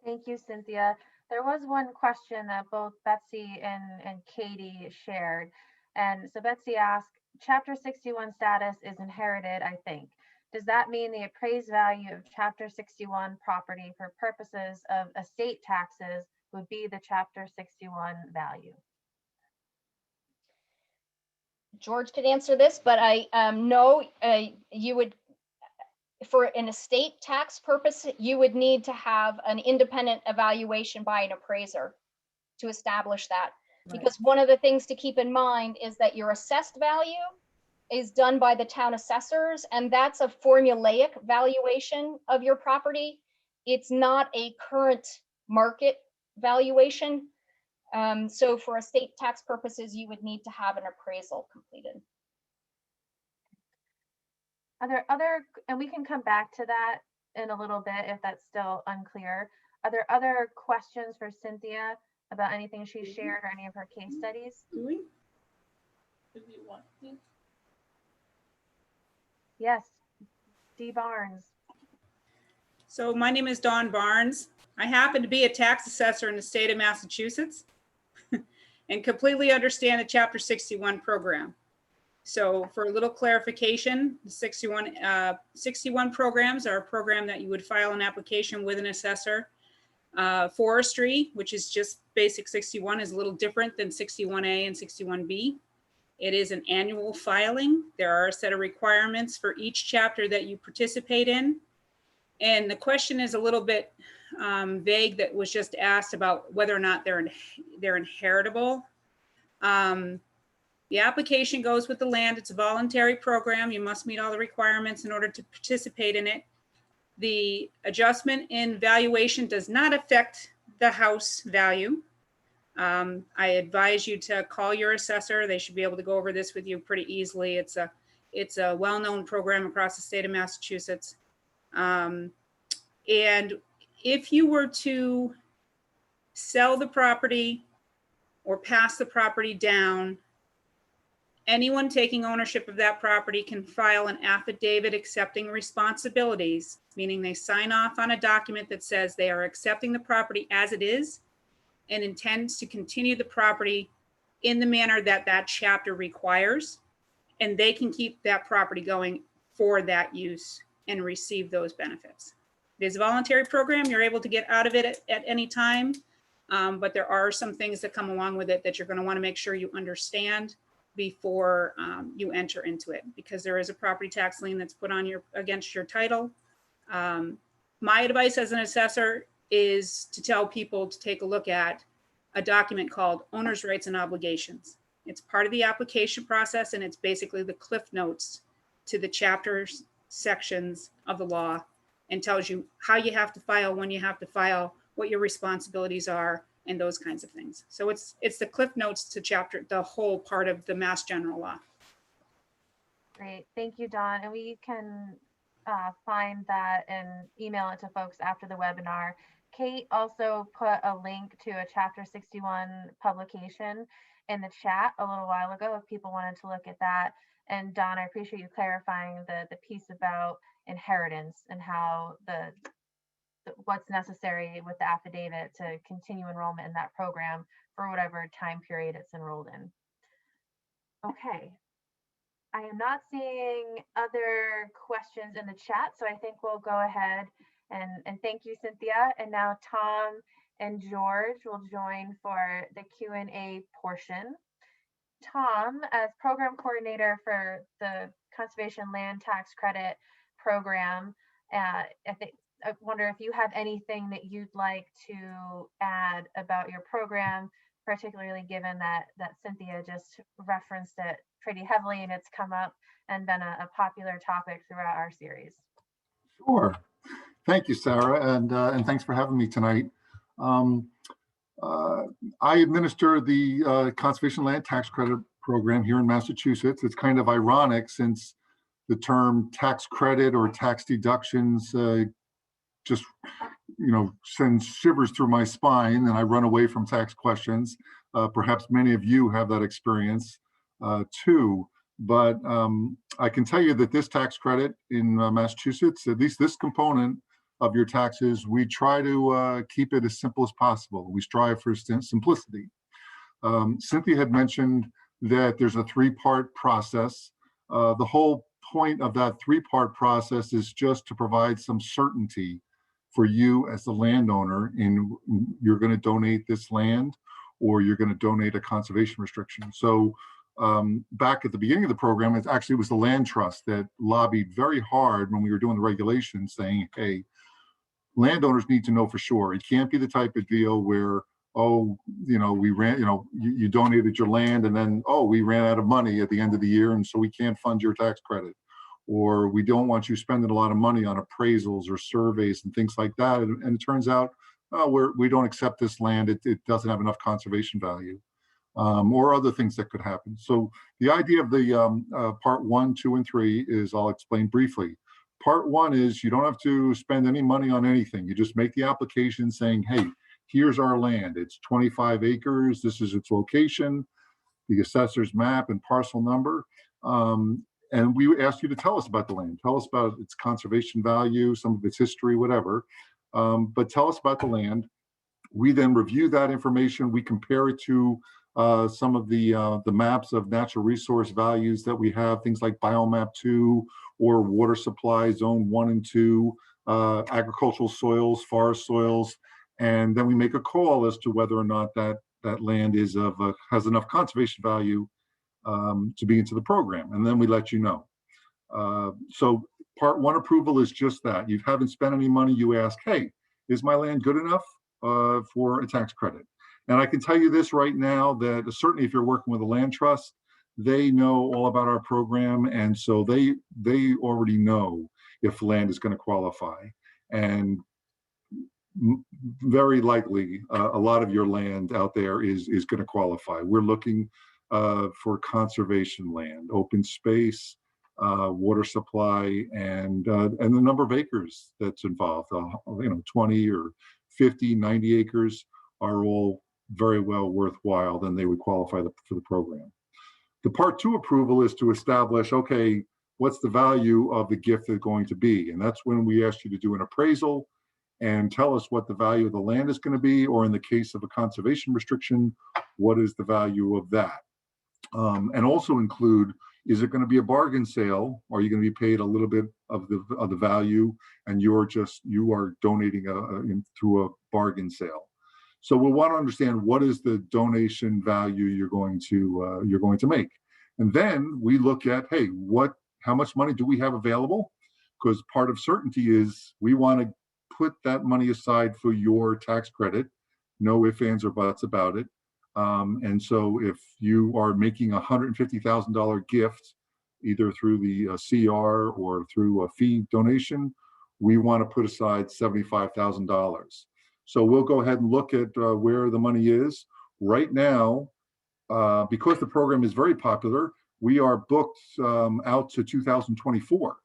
Thank you, Cynthia. There was one question that both Betsy and Katie shared. And so Betsy asked, Chapter 61 status is inherited, I think. Does that mean the appraised value of Chapter 61 property for purposes of estate taxes would be the Chapter 61 value? George could answer this, but I know you would, for an estate tax purpose, you would need to have an independent evaluation by an appraiser to establish that. Right. Because one of the things to keep in mind is that your assessed value is done by the town assessors, and that's a formulaic valuation of your property. It's not a current market valuation. So for estate tax purposes, you would need to have an appraisal completed. Are there other, and we can come back to that in a little bit if that's still unclear. Are there other questions for Cynthia about anything she shared or any of her case studies? Yes, Dee Barnes. So my name is Dawn Barnes. I happen to be a tax assessor in the state of Massachusetts and completely understand the Chapter 61 program. So for a little clarification, the 61 programs are a program that you would file an application with an assessor. Forestry, which is just basic 61, is a little different than 61A and 61B. It is an annual filing. There are a set of requirements for each chapter that you participate in. And the question is a little bit vague that was just asked about whether or not they're inheritable. The application goes with the land. It's a voluntary program. You must meet all the requirements in order to participate in it. The adjustment in valuation does not affect the house value. I advise you to call your assessor. They should be able to go over this with you pretty easily. It's a well-known program across the state of Massachusetts. And if you were to sell the property or pass the property down, anyone taking ownership of that property can file an affidavit accepting responsibilities, meaning they sign off on a document that says they are accepting the property as it is and intends to continue the property in the manner that that chapter requires, and they can keep that property going for that use and receive those benefits. It is a voluntary program. You're able to get out of it at any time, but there are some things that come along with it that you're going to want to make sure you understand before you enter into it, because there is a property tax lien that's put on against your title. My advice as an assessor is to tell people to take a look at a document called Owner's Rights and Obligations. It's part of the application process, and it's basically the cliff notes to the chapters, sections of the law, and tells you how you have to file, when you have to file, what your responsibilities are, and those kinds of things. So it's the cliff notes to the whole part of the Mass General Law. Great, thank you, Dawn. And we can find that and email it to folks after the webinar. Kate also put a link to a Chapter 61 publication in the chat a little while ago if people wanted to look at that. And Dawn, I appreciate you clarifying the piece about inheritance and how what's necessary with the affidavit to continue enrollment in that program for whatever time period it's enrolled in. Okay. I am not seeing other questions in the chat, so I think we'll go ahead and thank you, Cynthia. And now Tom and George will join for the Q&A portion. Tom, as program coordinator for the Conservation Land Tax Credit program, I wonder if you have anything that you'd like to add about your program, particularly given that Cynthia just referenced it pretty heavily and it's come up and been a popular topic throughout our series. Sure. Thank you, Sarah, and thanks for having me tonight. I administer the Conservation Land Tax Credit program here in Massachusetts. It's kind of ironic since the term tax credit or tax deductions just sends shivers through my spine, and I run away from tax questions. Perhaps many of you have that experience too. But I can tell you that this tax credit in Massachusetts, at least this component of your taxes, we try to keep it as simple as possible. We strive for simplicity. Cynthia had mentioned that there's a three-part process. The whole point of that three-part process is just to provide some certainty for you as the landowner in you're going to donate this land or you're going to donate a conservation restriction. So back at the beginning of the program, it actually was the land trust that lobbied very hard when we were doing the regulations saying, hey, landowners need to know for sure. It can't be the type of deal where oh, you donated your land and then, oh, we ran out of money at the end of the year and so we can't fund your tax credit. Or we don't want you spending a lot of money on appraisals or surveys and things like that. And it turns out, we don't accept this land. It doesn't have enough conservation value, or other things that could happen. So the idea of the part 1, 2, and 3 is, I'll explain briefly. Part 1 is you don't have to spend any money on anything. You just make the application saying, hey, here's our land. It's 25 acres. This is its location, the assessor's map and parcel number. And we ask you to tell us about the land. Tell us about its conservation value, some of its history, whatever. But tell us about the land. We then review that information. We compare it to some of the maps of natural resource values that we have, things like Biomap 2 or water supply zone 1 and 2, agricultural soils, forest soils. And then we make a call as to whether or not that land is has enough conservation value to be into the program, and then we let you know. So part 1 approval is just that. You haven't spent any money. You ask, hey, is my land good enough for a tax credit? And I can tell you this right now, that certainly if you're working with a land trust, they know all about our program, and so they already know if land is going to qualify. And very likely a lot of your land out there is going to qualify. We're looking for conservation land, open space, water supply, and the number of acres that's involved. 20 or 50, 90 acres are all very well worthwhile. Then they would qualify for the program. The part 2 approval is to establish, okay, what's the value of the gift that's going to be? And that's when we ask you to do an appraisal and tell us what the value of the land is going to be, or in the case of a conservation restriction, what is the value of that? And also include, is it going to be a bargain sale? Or are you going to be paid a little bit of the value, and you are donating through a bargain sale? So we'll want to understand what is the donation value you're going to make, and then we look at, hey, how much money do we have available? Because part of certainty is we want to put that money aside for your tax credit, no ifs, ands, or buts about it. And so if you are making a $150,000 gift, either through the CR or through a fee donation, we want to put aside $75,000. So we'll go ahead and look at where the money is. Right now, because the program is very popular, we are booked out to 2024.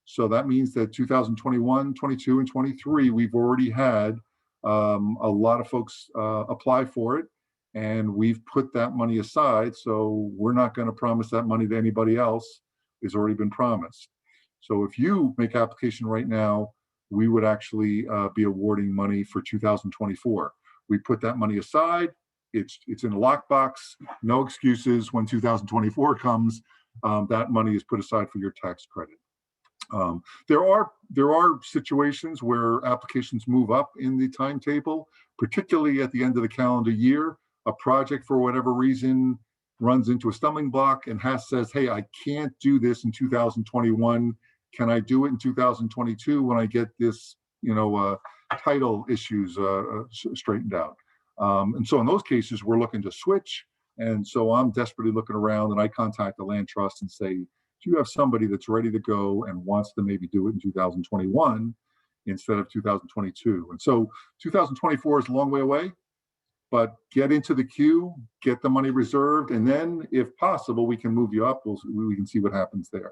So that means that 2021, 22, and 23, we've already had a lot of folks apply for it. And we've put that money aside, so we're not going to promise that money to anybody else. It's already been promised. So if you make application right now, we would actually be awarding money for 2024. We put that money aside. It's in a lockbox. No excuses. When 2024 comes, that money is put aside for your tax credit. There are situations where applications move up in the timetable, particularly at the end of the calendar year. A project, for whatever reason, runs into a stumbling block and says, hey, I can't do this in 2021. Can I do it in 2022 when I get this, title issues straightened out? And so in those cases, we're looking to switch. And so I'm desperately looking around, and I contact the land trust and say, do you have somebody that's ready to go and wants to maybe do it in 2021 instead of 2022? And so 2024 is a long way away. But get into the queue, get the money reserved, and then, if possible, we can move you up. We can see what happens there.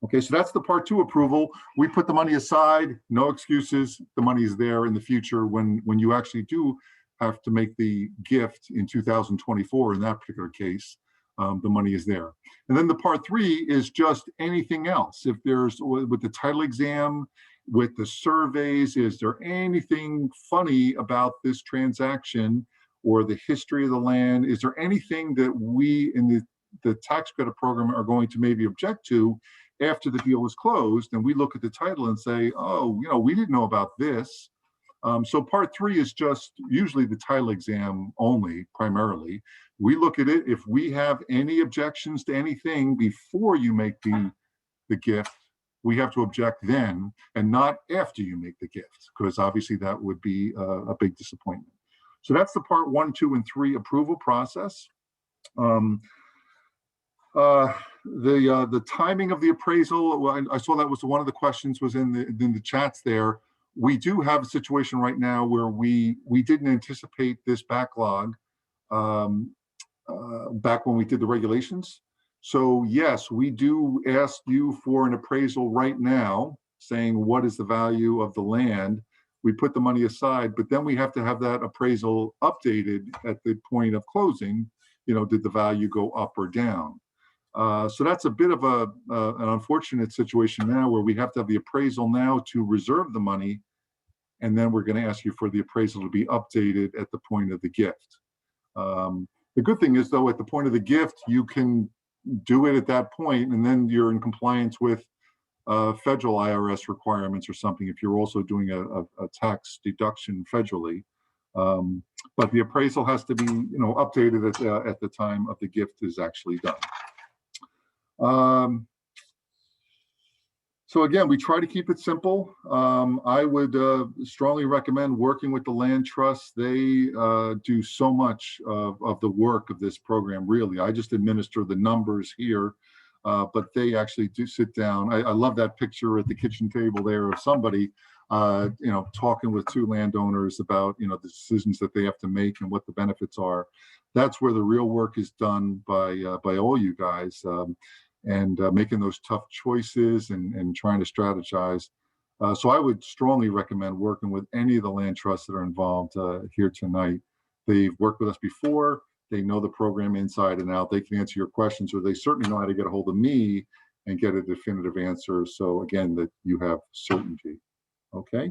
Okay, so that's the part 2 approval. We put the money aside, no excuses. The money is there in the future when you actually do have to make the gift in 2024. In that particular case, the money is there. And then the part 3 is just anything else. If there's, with the title exam, with the surveys, is there anything funny about this transaction, or the history of the land? Is there anything that we in the tax credit program are going to maybe object to after the deal is closed? And we look at the title and say, oh, we didn't know about this. So part 3 is just usually the title exam only, primarily. We look at it. If we have any objections to anything before you make the gift, we have to object then, and not after you make the gift, because obviously that would be a big disappointment. So that's the part 1, 2, and 3 approval process. The timing of the appraisal, well, I saw that was one of the questions was in the chats there. We do have a situation right now where we didn't anticipate this backlog back when we did the regulations. So yes, we do ask you for an appraisal right now, saying what is the value of the land. We put the money aside, but then we have to have that appraisal updated at the point of closing. You know, did the value go up or down? So that's a bit of an unfortunate situation now where we have to have the appraisal now to reserve the money, and then we're going to ask you for the appraisal to be updated at the point of the gift. The good thing is, though, at the point of the gift, you can do it at that point, and then you're in compliance with federal IRS requirements or something if you're also doing a tax deduction federally. But the appraisal has to be, you know, updated at the time of the gift is actually done. So again, we try to keep it simple. I would strongly recommend working with the land trust. They do so much of the work of this program, really. I just administer the numbers here, but they actually do sit down. I love that picture at the kitchen table there of somebody, you know, talking with 2 landowners about, you know, the decisions that they have to make and what the benefits are. That's where the real work is done by all you guys. And making those tough choices and trying to strategize. So I would strongly recommend working with any of the land trusts that are involved here tonight. They've worked with us before. They know the program inside and out. They can answer your questions, or they certainly know how to get a hold of me and get a definitive answer. So again, that you have certainty. Okay.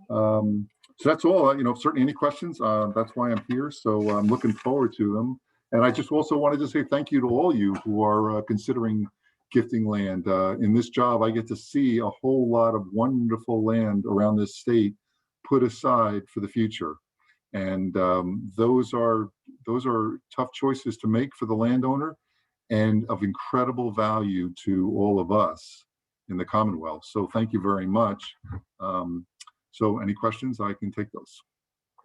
So that's all. You know, certainly any questions. That's why I'm here. So I'm looking forward to them. And I just also wanted to say thank you to all you who are considering gifting land. In this job, I get to see a whole lot of wonderful land around this state put aside for the future. And those are tough choices to make for the landowner and of incredible value to all of us in the Commonwealth. So thank you very much. So any questions, I can take those.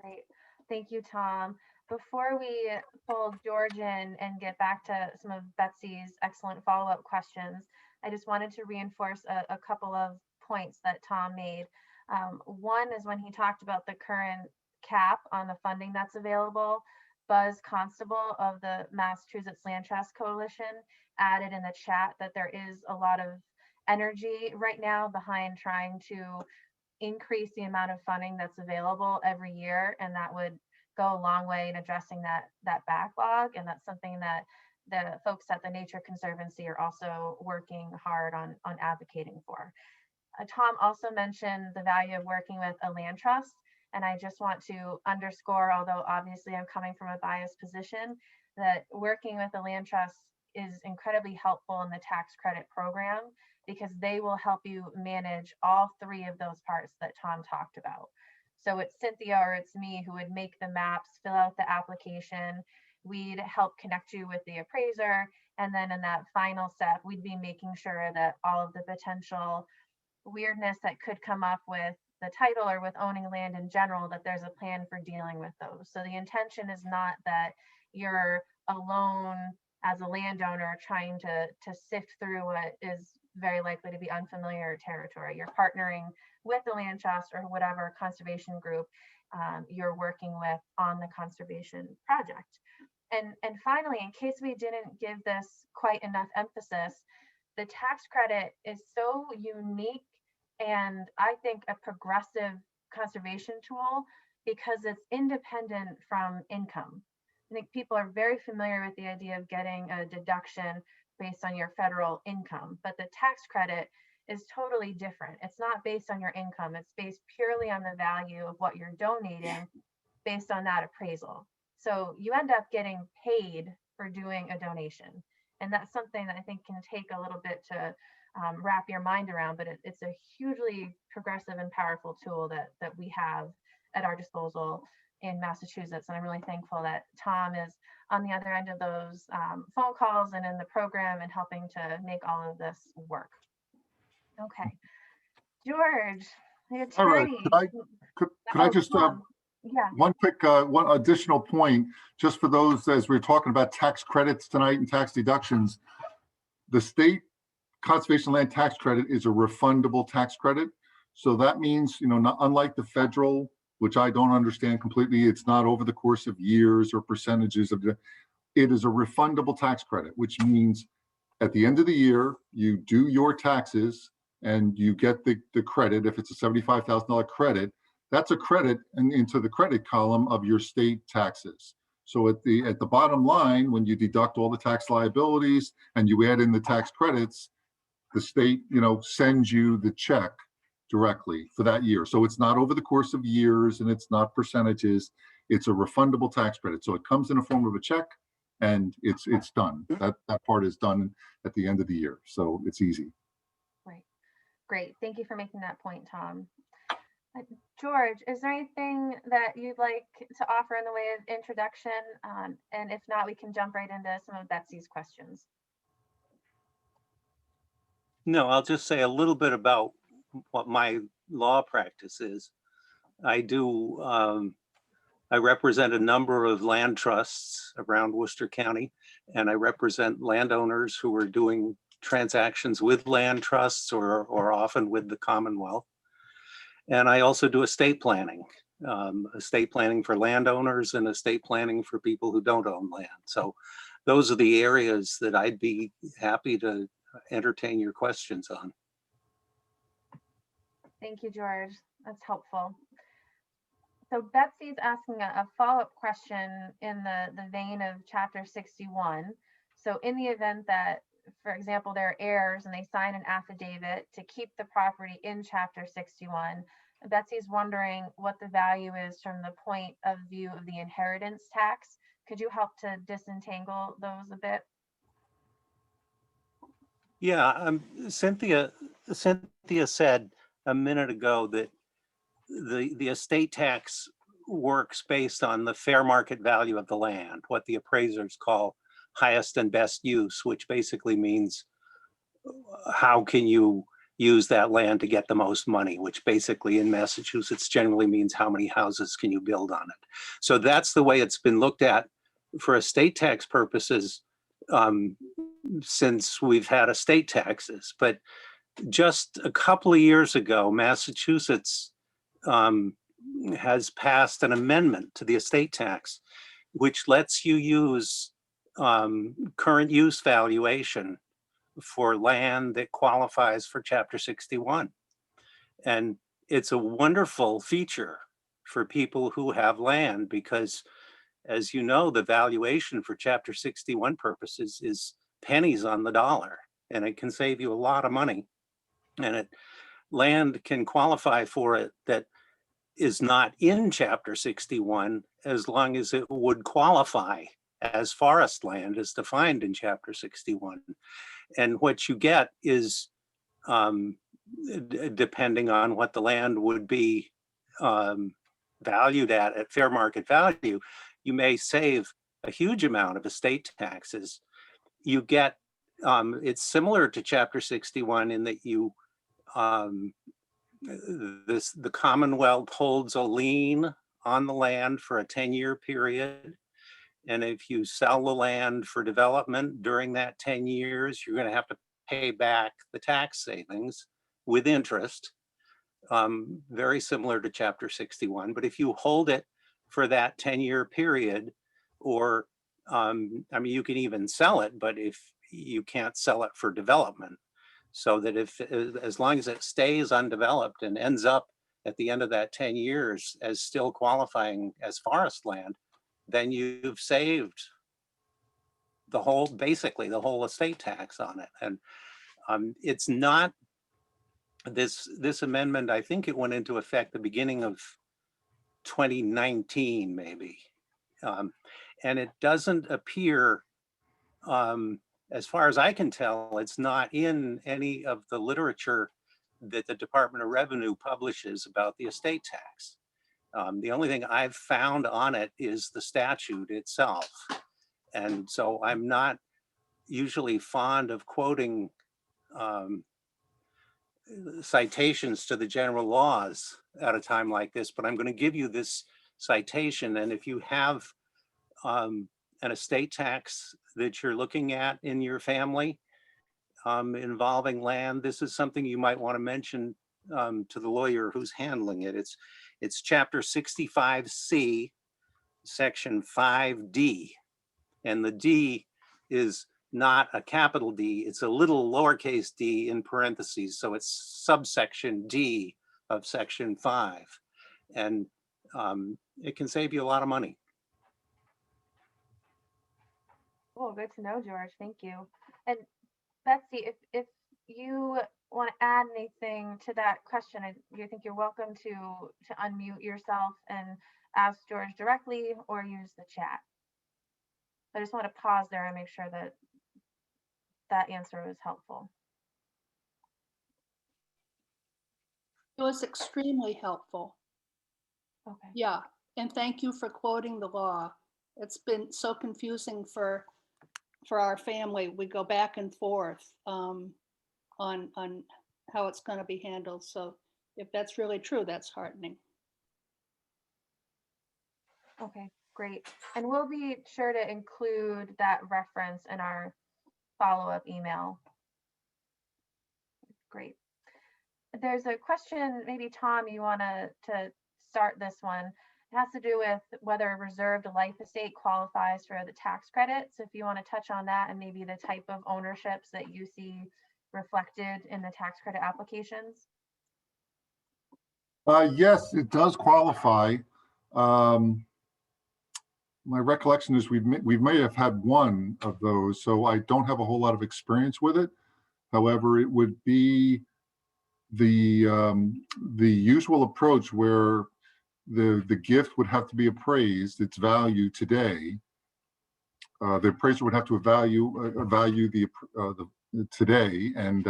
Great. Thank you, Tom. Before we pull George in and get back to some of Betsy's excellent follow-up questions, I just wanted to reinforce a couple of points that Tom made. One is when he talked about the current cap on the funding that's available. Buzz Constable of the Massachusetts Land Trust Coalition added in the chat that there is a lot of energy right now behind trying to increase the amount of funding that's available every year, and that would go a long way in addressing that backlog. And that's something that the folks at the Nature Conservancy are also working hard on advocating for. Tom also mentioned the value of working with a land trust. And I just want to underscore, although obviously I'm coming from a biased position, that working with a land trust is incredibly helpful in the tax credit program, because they will help you manage all 3 of those parts that Tom talked about. So it's Cynthia or it's me who would make the maps, fill out the application. We'd help connect you with the appraiser. And then in that final step, we'd be making sure that all of the potential weirdness that could come up with the title or with owning land in general, that there's a plan for dealing with those. So the intention is not that you're alone as a landowner trying to sift through what is very likely to be unfamiliar territory. You're partnering with the land trust or whatever conservation group you're working with on the conservation project. And finally, in case we didn't give this quite enough emphasis, the tax credit is so unique and I think a progressive conservation tool because it's independent from income. I think people are very familiar with the idea of getting a deduction based on your federal income, but the tax credit is totally different. It's not based on your income. It's based purely on the value of what you're donating based on that appraisal. So you end up getting paid for doing a donation. And that's something that I think can take a little bit to wrap your mind around, but it's a hugely progressive and powerful tool that we have at our disposal in Massachusetts. And I'm really thankful that Tom is on the other end of those phone calls and in the program and helping to make all of this work. Okay, George, the All right, attorney. could I just Yeah, One quick, one additional point, just for those, as we're talking about tax credits tonight and tax deductions, the state conservation land tax credit is a refundable tax credit. So that means, not unlike the federal, which I don't understand completely, it's not over the course of years or percentages of it is a refundable tax credit, which means at the end of the year, you do your taxes and you get the credit. If it's a $75,000 credit, that's a credit into the credit column of your state taxes. So at the bottom line, when you deduct all the tax liabilities and you add in the tax credits, the state, sends you the check directly for that year. So it's not over the course of years and it's not percentages. It's a refundable tax credit. So it comes in the form of a check and it's done. That part is done at the end of the year. So it's easy. right. Great. Thank you for making that point, Tom. George, is there anything that you'd like to offer in the way of introduction? And if not, we can jump right into some of Betsy's questions. No, I'll just say a little bit about what my law practice is. I represent a number of land trusts around Worcester County, and I represent landowners who are doing transactions with land trusts or often with the Commonwealth. And I also do estate planning for landowners and estate planning for people who don't own land. So those are the areas that I'd be happy to entertain your questions on. Thank you, George. That's helpful. So Betsy's asking a follow-up question in the vein of Chapter 61. So in the event that, for example, there are heirs and they sign an affidavit to keep the property in Chapter 61, Betsy's wondering what the value is from the point of view of the inheritance tax. Could you help to disentangle those a bit? Yeah, Cynthia said a minute ago that the estate tax works based on the fair market value of the land, what the appraisers call highest and best use, which basically means how can you use that land to get the most money, which basically in Massachusetts generally means how many houses can you build on it. So that's the way it's been looked at for estate tax purposes since we've had estate taxes. But just a couple of years ago, Massachusetts has passed an amendment to the estate tax, which lets you use current use valuation for land that qualifies for Chapter 61. And it's a wonderful feature for people who have land because, as you know, the valuation for Chapter 61 purposes is pennies on the dollar, and it can save you a lot of money. And land can qualify for it that is not in Chapter 61 as long as it would qualify as forest land as defined in Chapter 61. And what you get is, depending on what the land would be valued at fair market value, you may save a huge amount of estate taxes. You get, it's similar to Chapter 61 in that you, the Commonwealth holds a lien on the land for a 10-year period. And if you sell the land for development during that 10 years, you're going to have to pay back the tax savings with interest, very similar to Chapter 61. But if you hold it for that 10-year period, or I mean, you can even sell it, but if you can't sell it for development, so that as long as it stays undeveloped and ends up at the end of that 10 years as still qualifying as forest land, then you've saved the whole, basically the whole estate tax on it. And it's not this amendment, I think it went into effect the beginning of 2019, maybe. And it doesn't appear, as far as I can tell, it's not in any of the literature that the Department of Revenue publishes about the estate tax. The only thing I've found on it is the statute itself. And so I'm not usually fond of quoting citations to the general laws at a time like this, but I'm going to give you this citation. And if you have an estate tax that you're looking at in your family involving land, this is something you might want to mention to the lawyer who's handling it. It's Chapter 65C, Section 5D. And the D is not a capital D, it's a little lowercase d in parentheses. So it's subsection D of Section 5. And it can save you a lot of money. Oh, good to know, George. Thank you. And Betsy, if you want to add anything to that question, you think you're welcome to unmute yourself and ask George directly or use the chat. I just want to pause there and make sure that that answer was helpful. It was extremely helpful. Okay. Yeah, and thank you for quoting the law. It's been so confusing for our family. We go back and forth on how it's going to be handled. So if that's really true, that's heartening. Okay, great. And we'll be sure to include that reference in our follow-up email. Great. There's a question, maybe Tom, you want to start this one. It has to do with whether a reserved life estate qualifies for the tax credit. So if you want to touch on that and maybe the type of ownerships that you see reflected in the tax credit applications. Yes, it does qualify. My recollection is we may have had one of those, so I don't have a whole lot of experience with it. However, it would be the usual approach where the gift would have to be appraised, its value today. The appraiser would have to value the today, and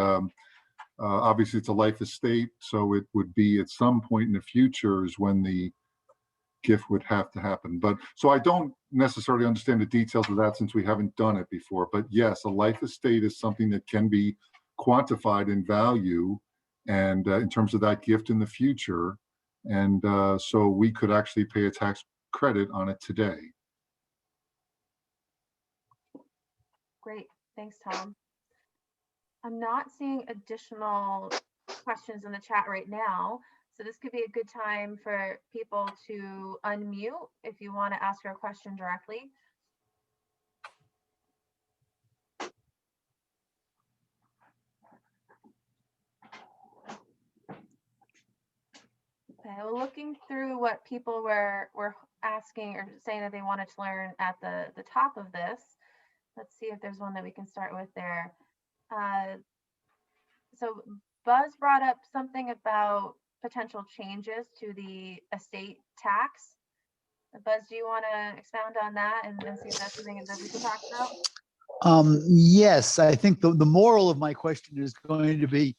obviously it's a life estate, so it would be at some point in the future is when the gift would have to happen. But so I don't necessarily understand the details of that since we haven't done it before. But yes, a life estate is something that can be quantified in value and in terms of that gift in the future. And so we could actually pay a tax credit on it today. Great, thanks, Tom. I'm not seeing additional questions in the chat right now. So this could be a good time for people to unmute if you want to ask your question directly. Okay, well, looking through what people were asking or saying that they wanted to learn at the top of this, let's see if there's one that we can start with there. So Buzz brought up something about potential changes to the estate tax. Buzz, do you want to expound on that and see if that's something that we can talk about? Yes, I think the moral of my question is going to be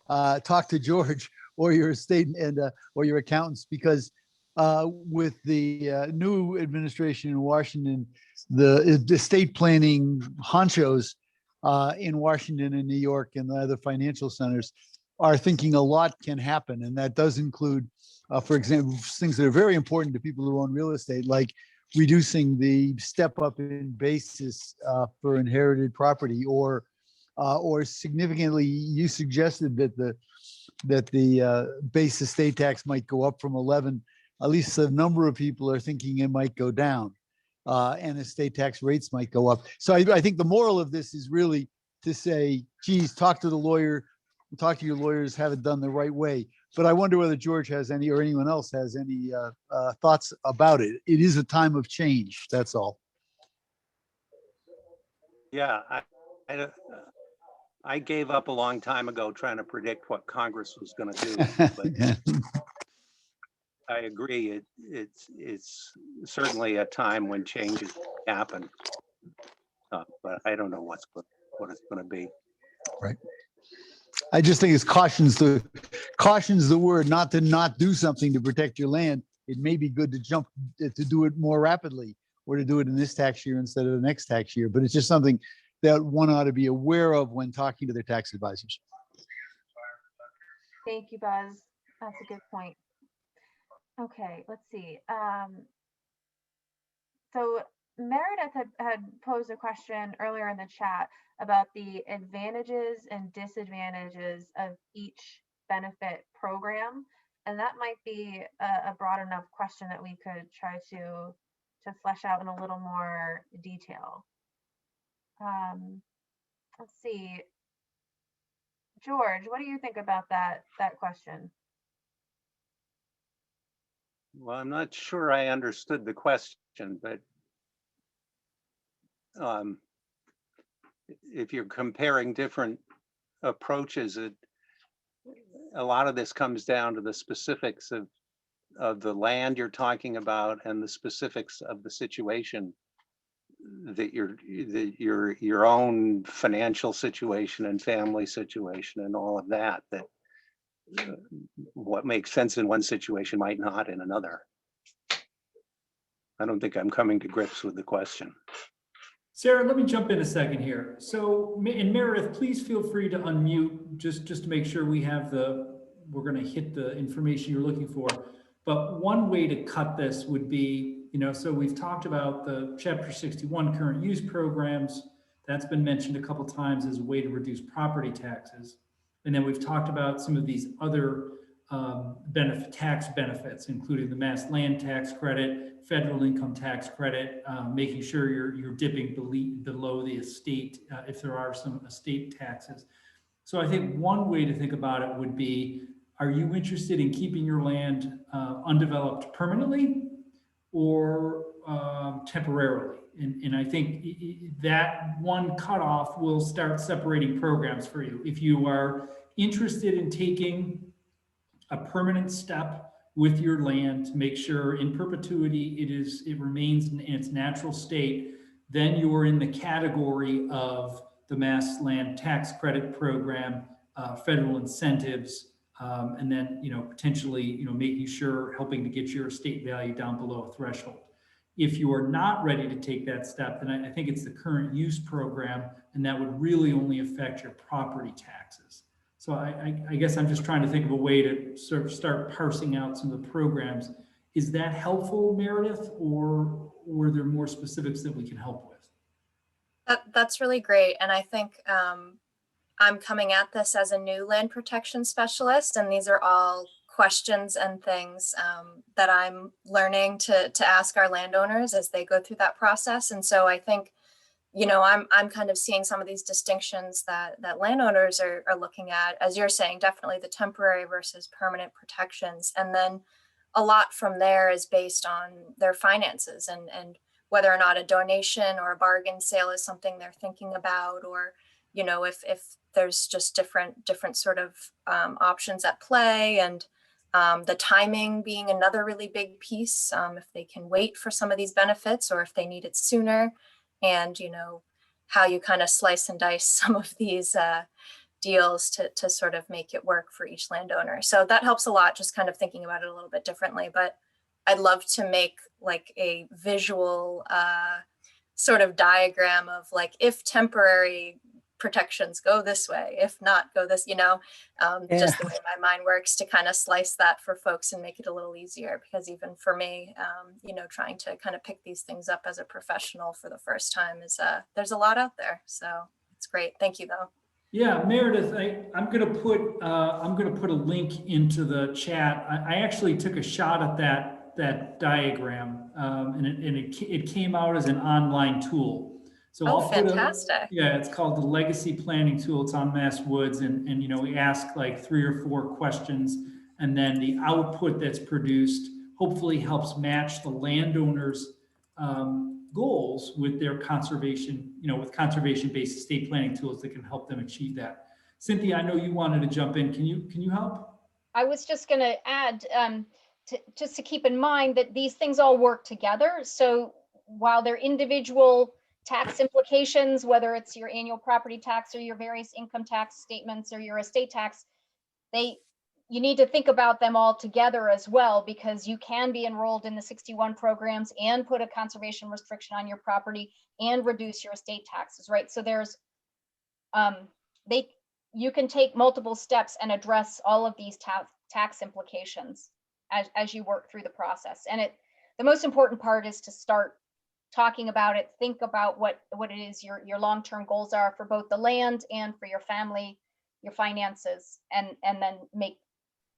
talk to George or your estate and or your accountants, because with the new administration in Washington, the estate planning honchos in Washington and New York and the other financial centers are thinking a lot can happen. And that does include, for example, things that are very important to people who own real estate, like reducing the step up in basis for inherited property, or significantly, you suggested that the base estate tax might go up from 11. At least a number of people are thinking it might go down, and estate tax rates might go up. So I think the moral of this is really to say, geez, talk to the lawyer, talk to your lawyers, have it done the right way. But I wonder whether George has any, or anyone else has any thoughts about it. It is a time of change, that's all. Yeah, I gave up a long time ago trying to predict what Congress was going to do. But I agree. It's certainly a time when changes happen, but I don't know what it's going to be. Right. I just think it's cautions the word, not to not do something to protect your land. It may be good to do it more rapidly, or to do it in this tax year instead of the next tax year. But it's just something that one ought to be aware of when talking to their tax advisors. Thank you, Buzz. That's a good point. Okay, let's see. So Meredith had posed a question earlier in the chat about the advantages and disadvantages of each benefit program. And that might be a broad enough question that we could try to flesh out in a little more detail. Let's see. George, what do you think about that question? Well, I'm not sure I understood the question, but if you're comparing different approaches, a lot of this comes down to the specifics of the land you're talking about and the specifics of the situation that your own financial situation and family situation and all of that, what makes sense in one situation might not in another. I don't think I'm coming to grips with the question. Sarah, let me jump in a second here. So, and Meredith, please feel free to unmute just to make sure we're going to hit the information you're looking for. But one way to cut this would be, so we've talked about the Chapter 61 current use programs. That's been mentioned a couple of times as a way to reduce property taxes. And then we've talked about some of these other tax benefits, including the mass land tax credit, federal income tax credit, making sure you're dipping below the estate if there are some estate taxes. So I think one way to think about it would be, are you interested in keeping your land undeveloped permanently or temporarily? And I think that one cutoff will start separating programs for you. If you are interested in taking a permanent step with your land to make sure in perpetuity it remains in its natural state, then you are in the category of the mass land tax credit program, federal incentives, and then potentially making sure helping to get your estate value down below a threshold. If you are not ready to take that step, then I think it's the current use program, and that would really only affect your property taxes. So I guess I'm just trying to think of a way to sort of start parsing out some of the programs. Is that helpful, Meredith, or were there more specifics that we can help with? That's really great. And I think I'm coming at this as a new land protection specialist, and these are all questions and things that I'm learning to ask our landowners as they go through that process. And so I think I'm kind of seeing some of these distinctions that landowners are looking at, as you're saying, definitely the temporary versus permanent protections. And then a lot from there is based on their finances and whether or not a donation or a bargain sale is something they're thinking about, or, if there's just different sort of options at play, and the timing being another really big piece, if they can wait for some of these benefits or if they need it sooner. And how you kind of slice and dice some of these deals to sort of make it work for each landowner. So that helps a lot, just kind of thinking about it a little bit differently. But I'd love to make like a visual sort of diagram of like, if temporary protections go this way, if not go this, just the way my mind works, to kind of slice that for folks and make it a little easier. Because even for me, trying to kind of pick these things up as a professional for the first time is there's a lot out there. So it's great. Thank you though. Yeah, Meredith, I'm gonna put a link into the chat. I actually took a shot at that diagram, and it came out as an online tool. So I'll fantastic. It's called the Legacy Planning Tool. It's on Mass Woods, and we ask like 3 or 4 questions, and then the output that's produced hopefully helps match the landowner's goals with their conservation, with conservation-based estate planning tools that can help them achieve that. Cynthia, I know you wanted to jump in. Can you help? I was just going to add, just to keep in mind that these things all work together. So while they're individual tax implications, whether it's your annual property tax or your various income tax statements or your estate tax, you need to think about them all together as well, because you can be enrolled in the 61 programs and put a conservation restriction on your property and reduce your estate taxes, right? So there's, you can take multiple steps and address all of these tax implications. as you work through the process. And the most important part is to start talking about it, think about what it is your long-term goals are for both the land and for your family, your finances, and then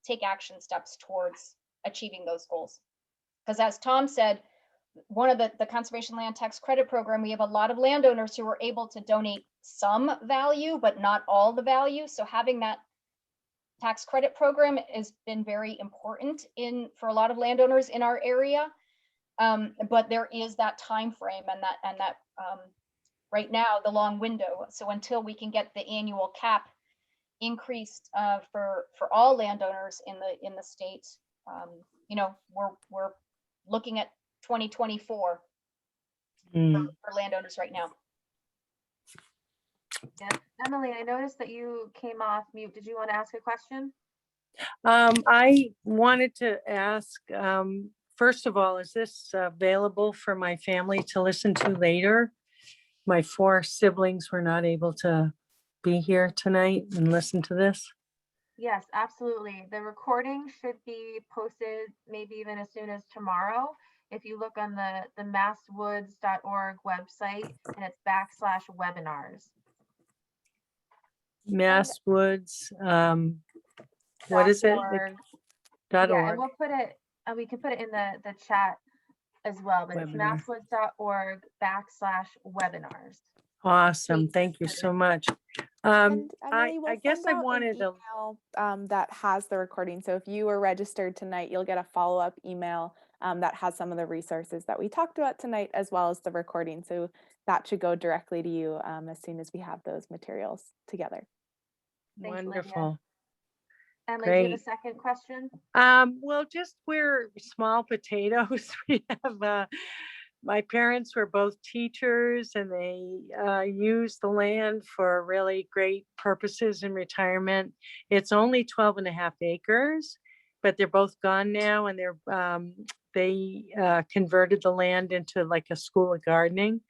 take action steps towards achieving those goals. Because as Tom said, one of the Conservation Land Tax Credit Program, we have a lot of landowners who are able to donate some value, but not all the value. So having that tax credit program has been very important for a lot of landowners in our area. But there is that time frame and that right now the long window. So until we can get the annual cap increased for all landowners in the state, we're looking at 2024 for landowners right now. Yeah. Emily, I noticed that you came off mute. Did you want to ask a question? I wanted to ask, first of all, is this available for my family to listen to later? My 4 siblings were not able to be here tonight and listen to this. Yes, absolutely. The recording should be posted maybe even as soon as tomorrow. If you look on the masswoods.org website, and it's /webinars. Masswoods, what is it? .org. .org. Yeah, and we'll put it, we can put it in the chat as well, but it's Webinar. masswoods.org /webinars. Awesome. Please. Thank you so much. And I Emily, we'll guess send I out an wanted to, email, that has the recording. So if you were registered tonight, you'll get a follow-up email that has some of the resources that we talked about tonight, as well as the recording. So that should go directly to you as soon as we have those materials together. Thanks, Lydia. wonderful. Emily, do you have a Great. second question? Well, just we're small potatoes. We have, my parents were both teachers and they used the land for really great purposes in retirement. It's only 12.5 acres, but they're both gone now, and they converted the land into like a school of gardening.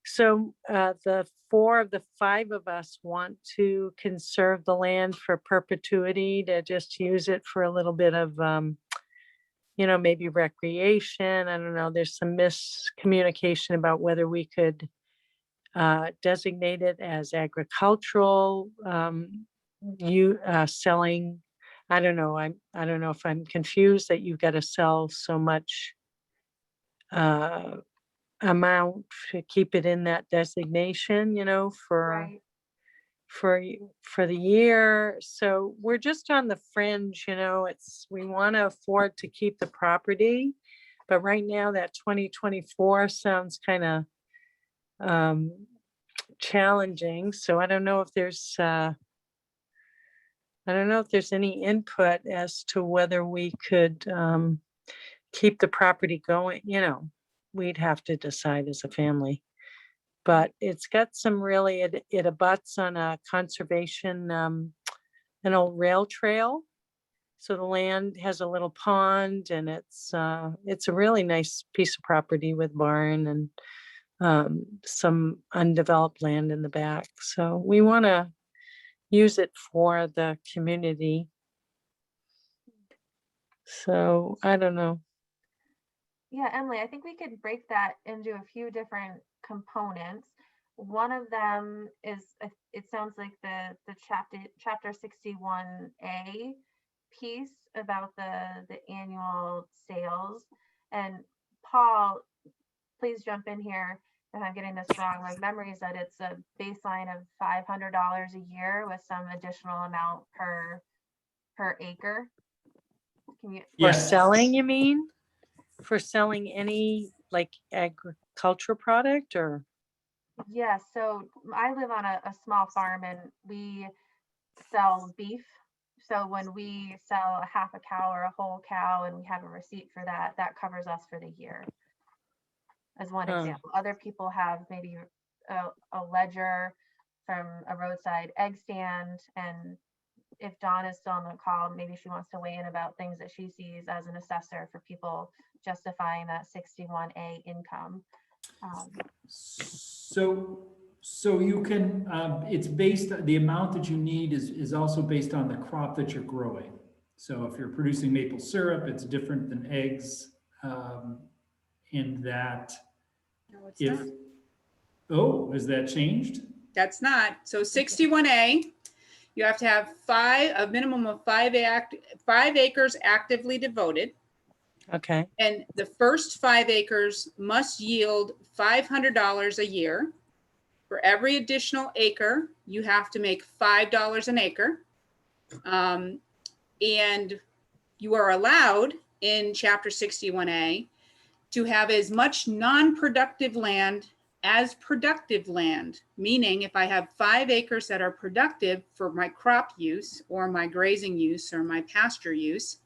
So the 4 of the 5 of us want to conserve the land for perpetuity, to just use it for a little bit of, maybe recreation. I don't know. There's some miscommunication about whether we could designate it as agricultural, selling. I don't know. I don't know if I'm confused that you've got to sell so much amount to keep it in that designation, for Right. for the year. So we're just on the fringe, we want to afford to keep the property, but right now that 2024 sounds kind of challenging. So I don't know if there's any input as to whether we could keep the property going. We'd have to decide as a family, but it's got some really, it abuts on a conservation, an old rail trail. So the land has a little pond, and it's a really nice piece of property with barn and some undeveloped land in the back. So we want to use it for the community. So I don't know. Yeah, Emily, I think we could break that into a few different components. One of them is, it sounds like the chapter 61A piece about the annual sales. And Paul, please jump in here if I'm getting this wrong. My memory is that it's a baseline of $500 a year with some additional amount per acre. Can you? For selling, you mean? For selling any like agricultural product, or? Yeah, so I live on a small farm and we sell beef. So when we sell a half a cow or a whole cow and we have a receipt for that, that covers us for the year. As one example. Other people have maybe a ledger from a roadside egg stand, and if Dawn is still on the call, maybe she wants to weigh in about things that she sees as an assessor for people justifying that 61A income. So you can, it's based, the amount that you need is also based on the crop that you're growing. So if you're producing maple syrup, it's different than eggs, in that No, it's if, not. oh, is that changed? That's not. So 61A, you have to have a minimum of 5 acres actively devoted. Okay. And the first 5 acres must yield $500 a year. For every additional acre, you have to make $5 an acre. And you are allowed in Chapter 61A to have as much non-productive land as productive land, meaning if I have 5 acres that are productive for my crop use or my grazing use or my pasture use,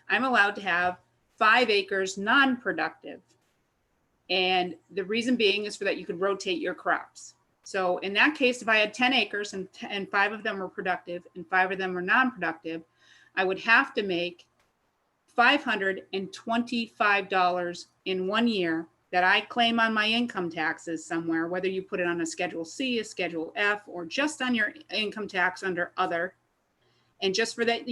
I'm allowed to have 5 acres non-productive. And the reason being is for that you could rotate your crops. So in that case, if I had 10 acres and 5 of them were productive and 5 of them were non-productive, I would have to make $525 in 1 year that I claim on my income taxes somewhere, whether you put it on a Schedule C, a Schedule F, or just on your income tax under other. And just for that,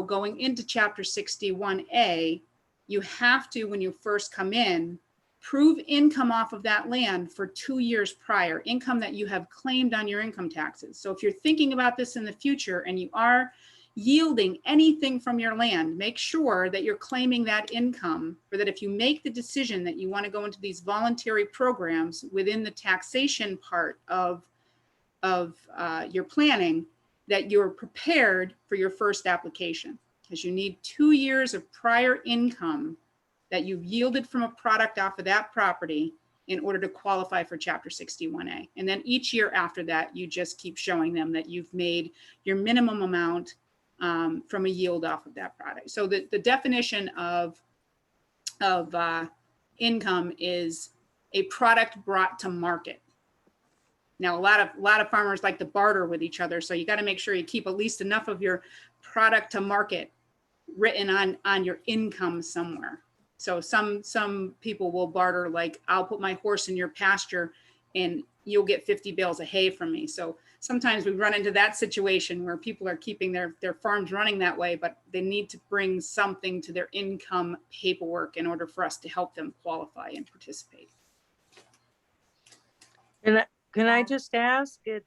going into Chapter 61A, you have to, when you first come in, prove income off of that land for 2 years prior, income that you have claimed on your income taxes. So if you're thinking about this in the future and you are yielding anything from your land, make sure that you're claiming that income, or that if you make the decision that you want to go into these voluntary programs within the taxation part of your planning, that you're prepared for your first application, because you need 2 years of prior income that you've yielded from a product off of that property in order to qualify for Chapter 61A. And then each year after that, you just keep showing them that you've made your minimum amount from a yield off of that product. So the definition of income is a product brought to market. Now, a lot of farmers like to barter with each other, so you got to make sure you keep at least enough of your product to market written on your income somewhere. So some people will barter, like, I'll put my horse in your pasture and you'll get 50 bales of hay from me. So sometimes we run into that situation where people are keeping their farms running that way, but they need to bring something to their income paperwork in order for us to help them qualify and participate. And can I just ask it?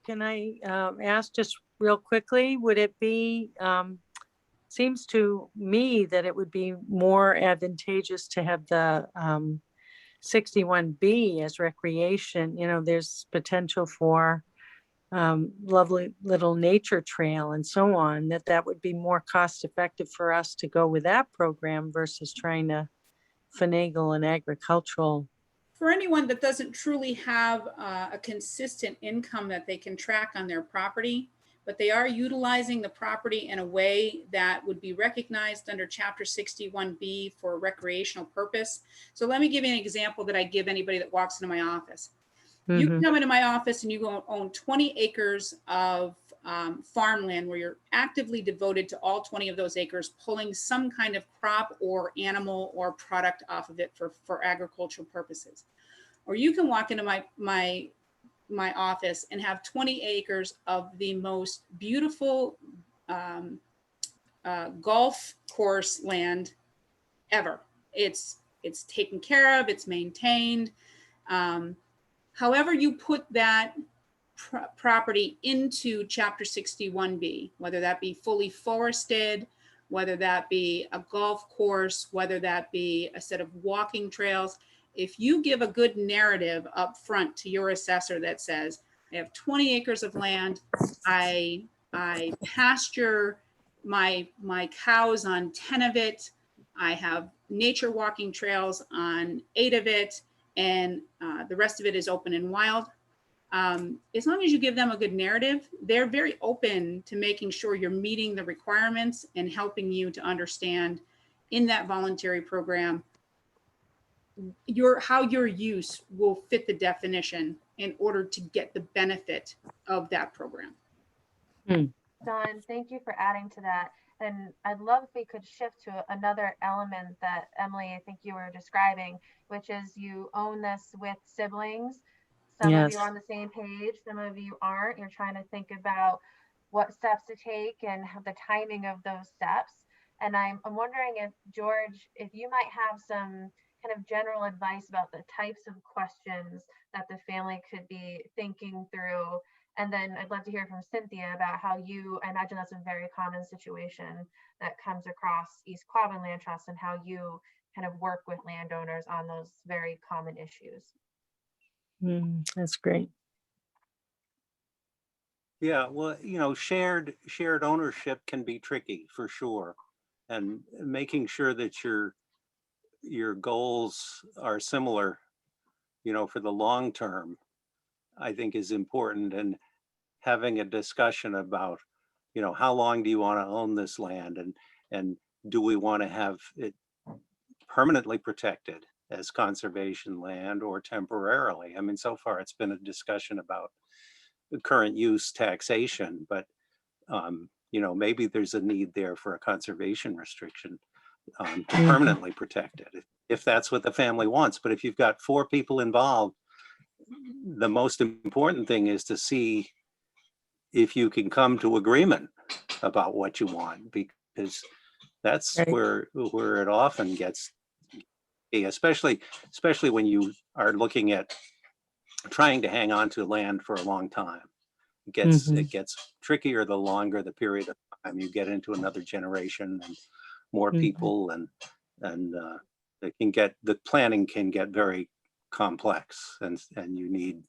Can I ask just real quickly, would it be, seems to me that it would be more advantageous to have the 61B as recreation. There's potential for lovely little nature trail and so on, that would be more cost effective for us to go with that program versus trying to finagle an agricultural. For anyone that doesn't truly have a consistent income that they can track on their property, but they are utilizing the property in a way that would be recognized under Chapter 61B for a recreational purpose. So let me give you an example that I give anybody that walks into my office. You can come into my office and you go own 20 acres of farmland where you're actively devoted to all 20 of those acres, pulling some kind of crop or animal or product off of it for agricultural purposes. Or you can walk into my office and have 20 acres of the most beautiful golf course land ever. It's taken care of, it's maintained. However you put that property into Chapter 61B, whether that be fully forested, whether that be a golf course, whether that be a set of walking trails, if you give a good narrative up front to your assessor that says, I have 20 acres of land, I pasture my cows on 10 of it, I have nature walking trails on 8 of it, and the rest of it is open and wild. As long as you give them a good narrative, they're very open to making sure you're meeting the requirements and helping you to understand in that voluntary program how your use will fit the definition in order to get the benefit of that program. Don, thank you for adding to that. And I'd love if we could shift to another element that Emily, I think you were describing, which is you own this with siblings. Some of you are on the same page, some of you aren't. You're trying to think about what steps to take and the timing of those steps. And I'm wondering if, George, if you might have some kind of general advice about the types of questions that the family could be thinking through. And then I'd love to hear from Cynthia about how I imagine that's a very common situation that comes across East Quabbin Land Trust, and how you kind of work with landowners on those very common issues. That's great. Yeah, well, shared ownership can be tricky for sure. And making sure that your goals are similar, for the long term, I think is important. And having a discussion about, how long do you want to own this land, and do we want to have it permanently protected as conservation land or temporarily? I mean, so far it's been a discussion about the current use taxation, but maybe there's a need there for a conservation restriction to permanently protect it, if that's what the family wants. But if you've got 4 people involved, the most important thing is to see if you can come to agreement about what you want, because that's Right. where it often gets, especially when you are looking at trying to hang on to land for a long time. It gets trickier the longer the period of time you get into another generation and more people, and the planning can get very complex, and you need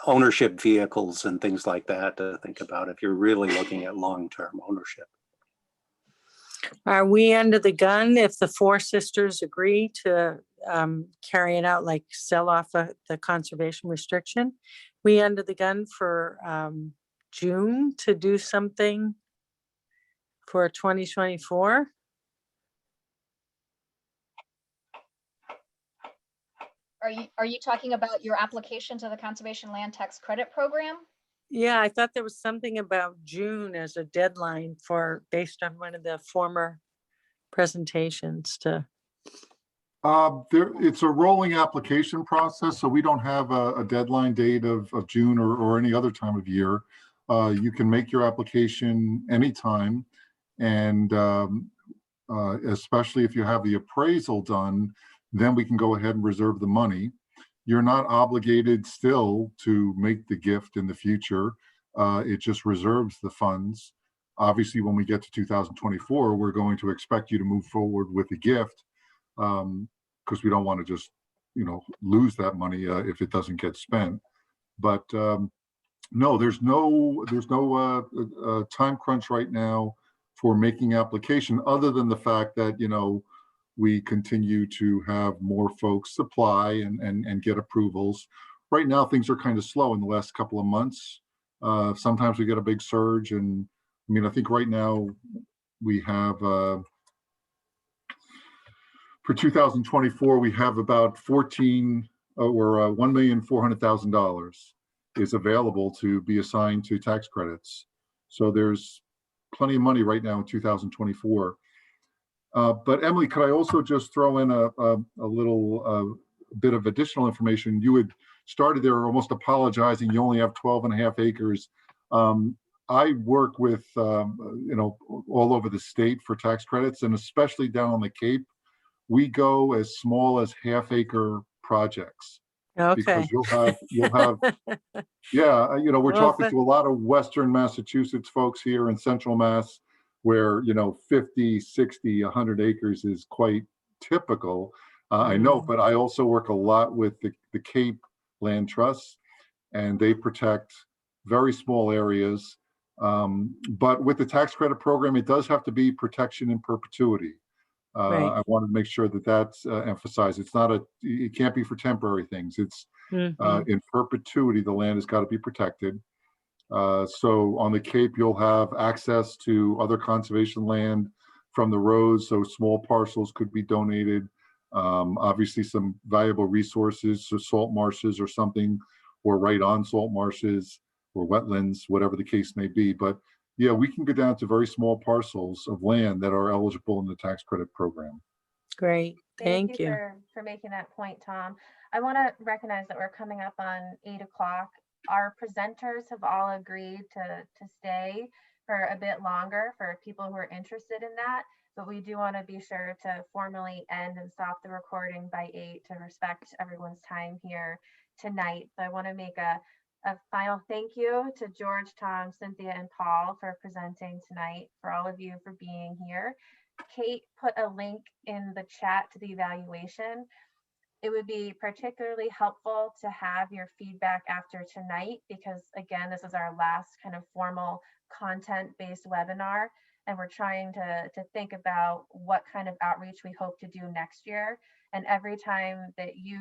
ownership vehicles and things like that to think about if you're really looking at long-term ownership. Are we under the gun if the 4 sisters agree to carry it out, like sell off the conservation restriction? We under the gun for June to do something for 2024? Are you talking about your application to the Conservation Land Tax Credit Program? Yeah, I thought there was something about June as a deadline based on one of the former presentations to. It's a rolling application process, so we don't have a deadline date of June or any other time of year. You can make your application anytime, and especially if you have the appraisal done, then we can go ahead and reserve the money. You're not obligated still to make the gift in the future. It just reserves the funds. Obviously, when we get to 2024, we're going to expect you to move forward with the gift, because we don't want to just, lose that money if it doesn't get spent. But no, there's no time crunch right now for making application, other than the fact that, we continue to have more folks apply and get approvals. Right now, things are kind of slow in the last couple of months. Sometimes we get a big surge, and I think right now we have, for 2024, we have about $1,400,000 is available to be assigned to tax credits. So there's plenty of money right now in 2024. But Emily, could I also just throw in a little bit of additional information? You had started there almost apologizing. You only have 12.5 acres. I work with, all over the state for tax credits, and especially down on the Cape, we go as small as half-acre projects. Okay. Because you'll have, yeah, we're talking to a lot of Western Massachusetts folks here in Central Mass, where 50, 60, 100 acres is quite typical. I know, but I also work a lot with the Cape Land Trusts, and they protect very small areas. But with the tax credit program, it does have to be protection in perpetuity. Right. I wanted to make sure that that's emphasized. It can't be for temporary things. It's in perpetuity, the land has got to be protected. So on the Cape, you'll have access to other conservation land from the roads, so small parcels could be donated. Obviously, some valuable resources, so salt marshes or something, or right on salt marshes or wetlands, whatever the case may be. But yeah, we can go down to very small parcels of land that are eligible in the tax credit program. Great, thank you. For making that point, Tom. I want to recognize that we're coming up on 8 o'clock, Our presenters have all agreed to stay for a bit longer for people who are interested in that, but we do want to be sure to formally end and stop the recording by 8 to respect everyone's time here tonight. So I want to make a final thank you to George, Tom, Cynthia, and Paul for presenting tonight, for all of you for being here. Kate put a link in the chat to the evaluation. It would be particularly helpful to have your feedback after tonight, because again, this is our last kind of formal content-based webinar, and we're trying to think about what kind of outreach we hope to do next year. And every time that you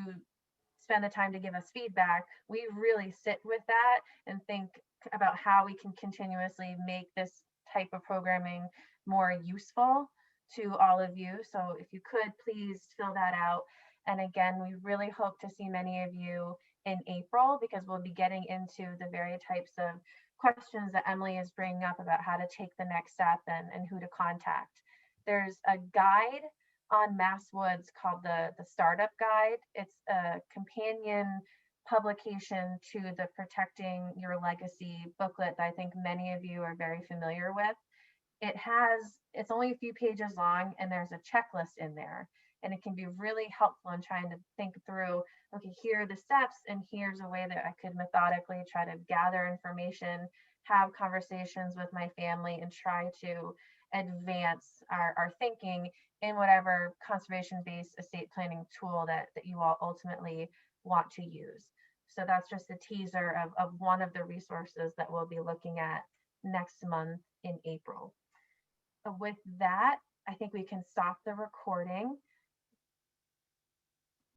spend the time to give us feedback, we really sit with that and think about how we can continuously make this type of programming more useful to all of you. So if you could please fill that out. And again, we really hope to see many of you in April, because we'll be getting into the very types of questions that Emily is bringing up about how to take the next step and who to contact. There's a guide on MassWoods called the Startup Guide. It's a companion publication to the Protecting Your Legacy booklet that I think many of you are very familiar with. It's only a few pages long, and there's a checklist in there, and it can be really helpful in trying to think through, okay, here are the steps, and here's a way that I could methodically try to gather information, have conversations with my family, and try to advance our thinking in whatever conservation-based estate planning tool that you all ultimately want to use. So that's just a teaser of one of the resources that we'll be looking at next month in April. With that, I think we can stop the recording.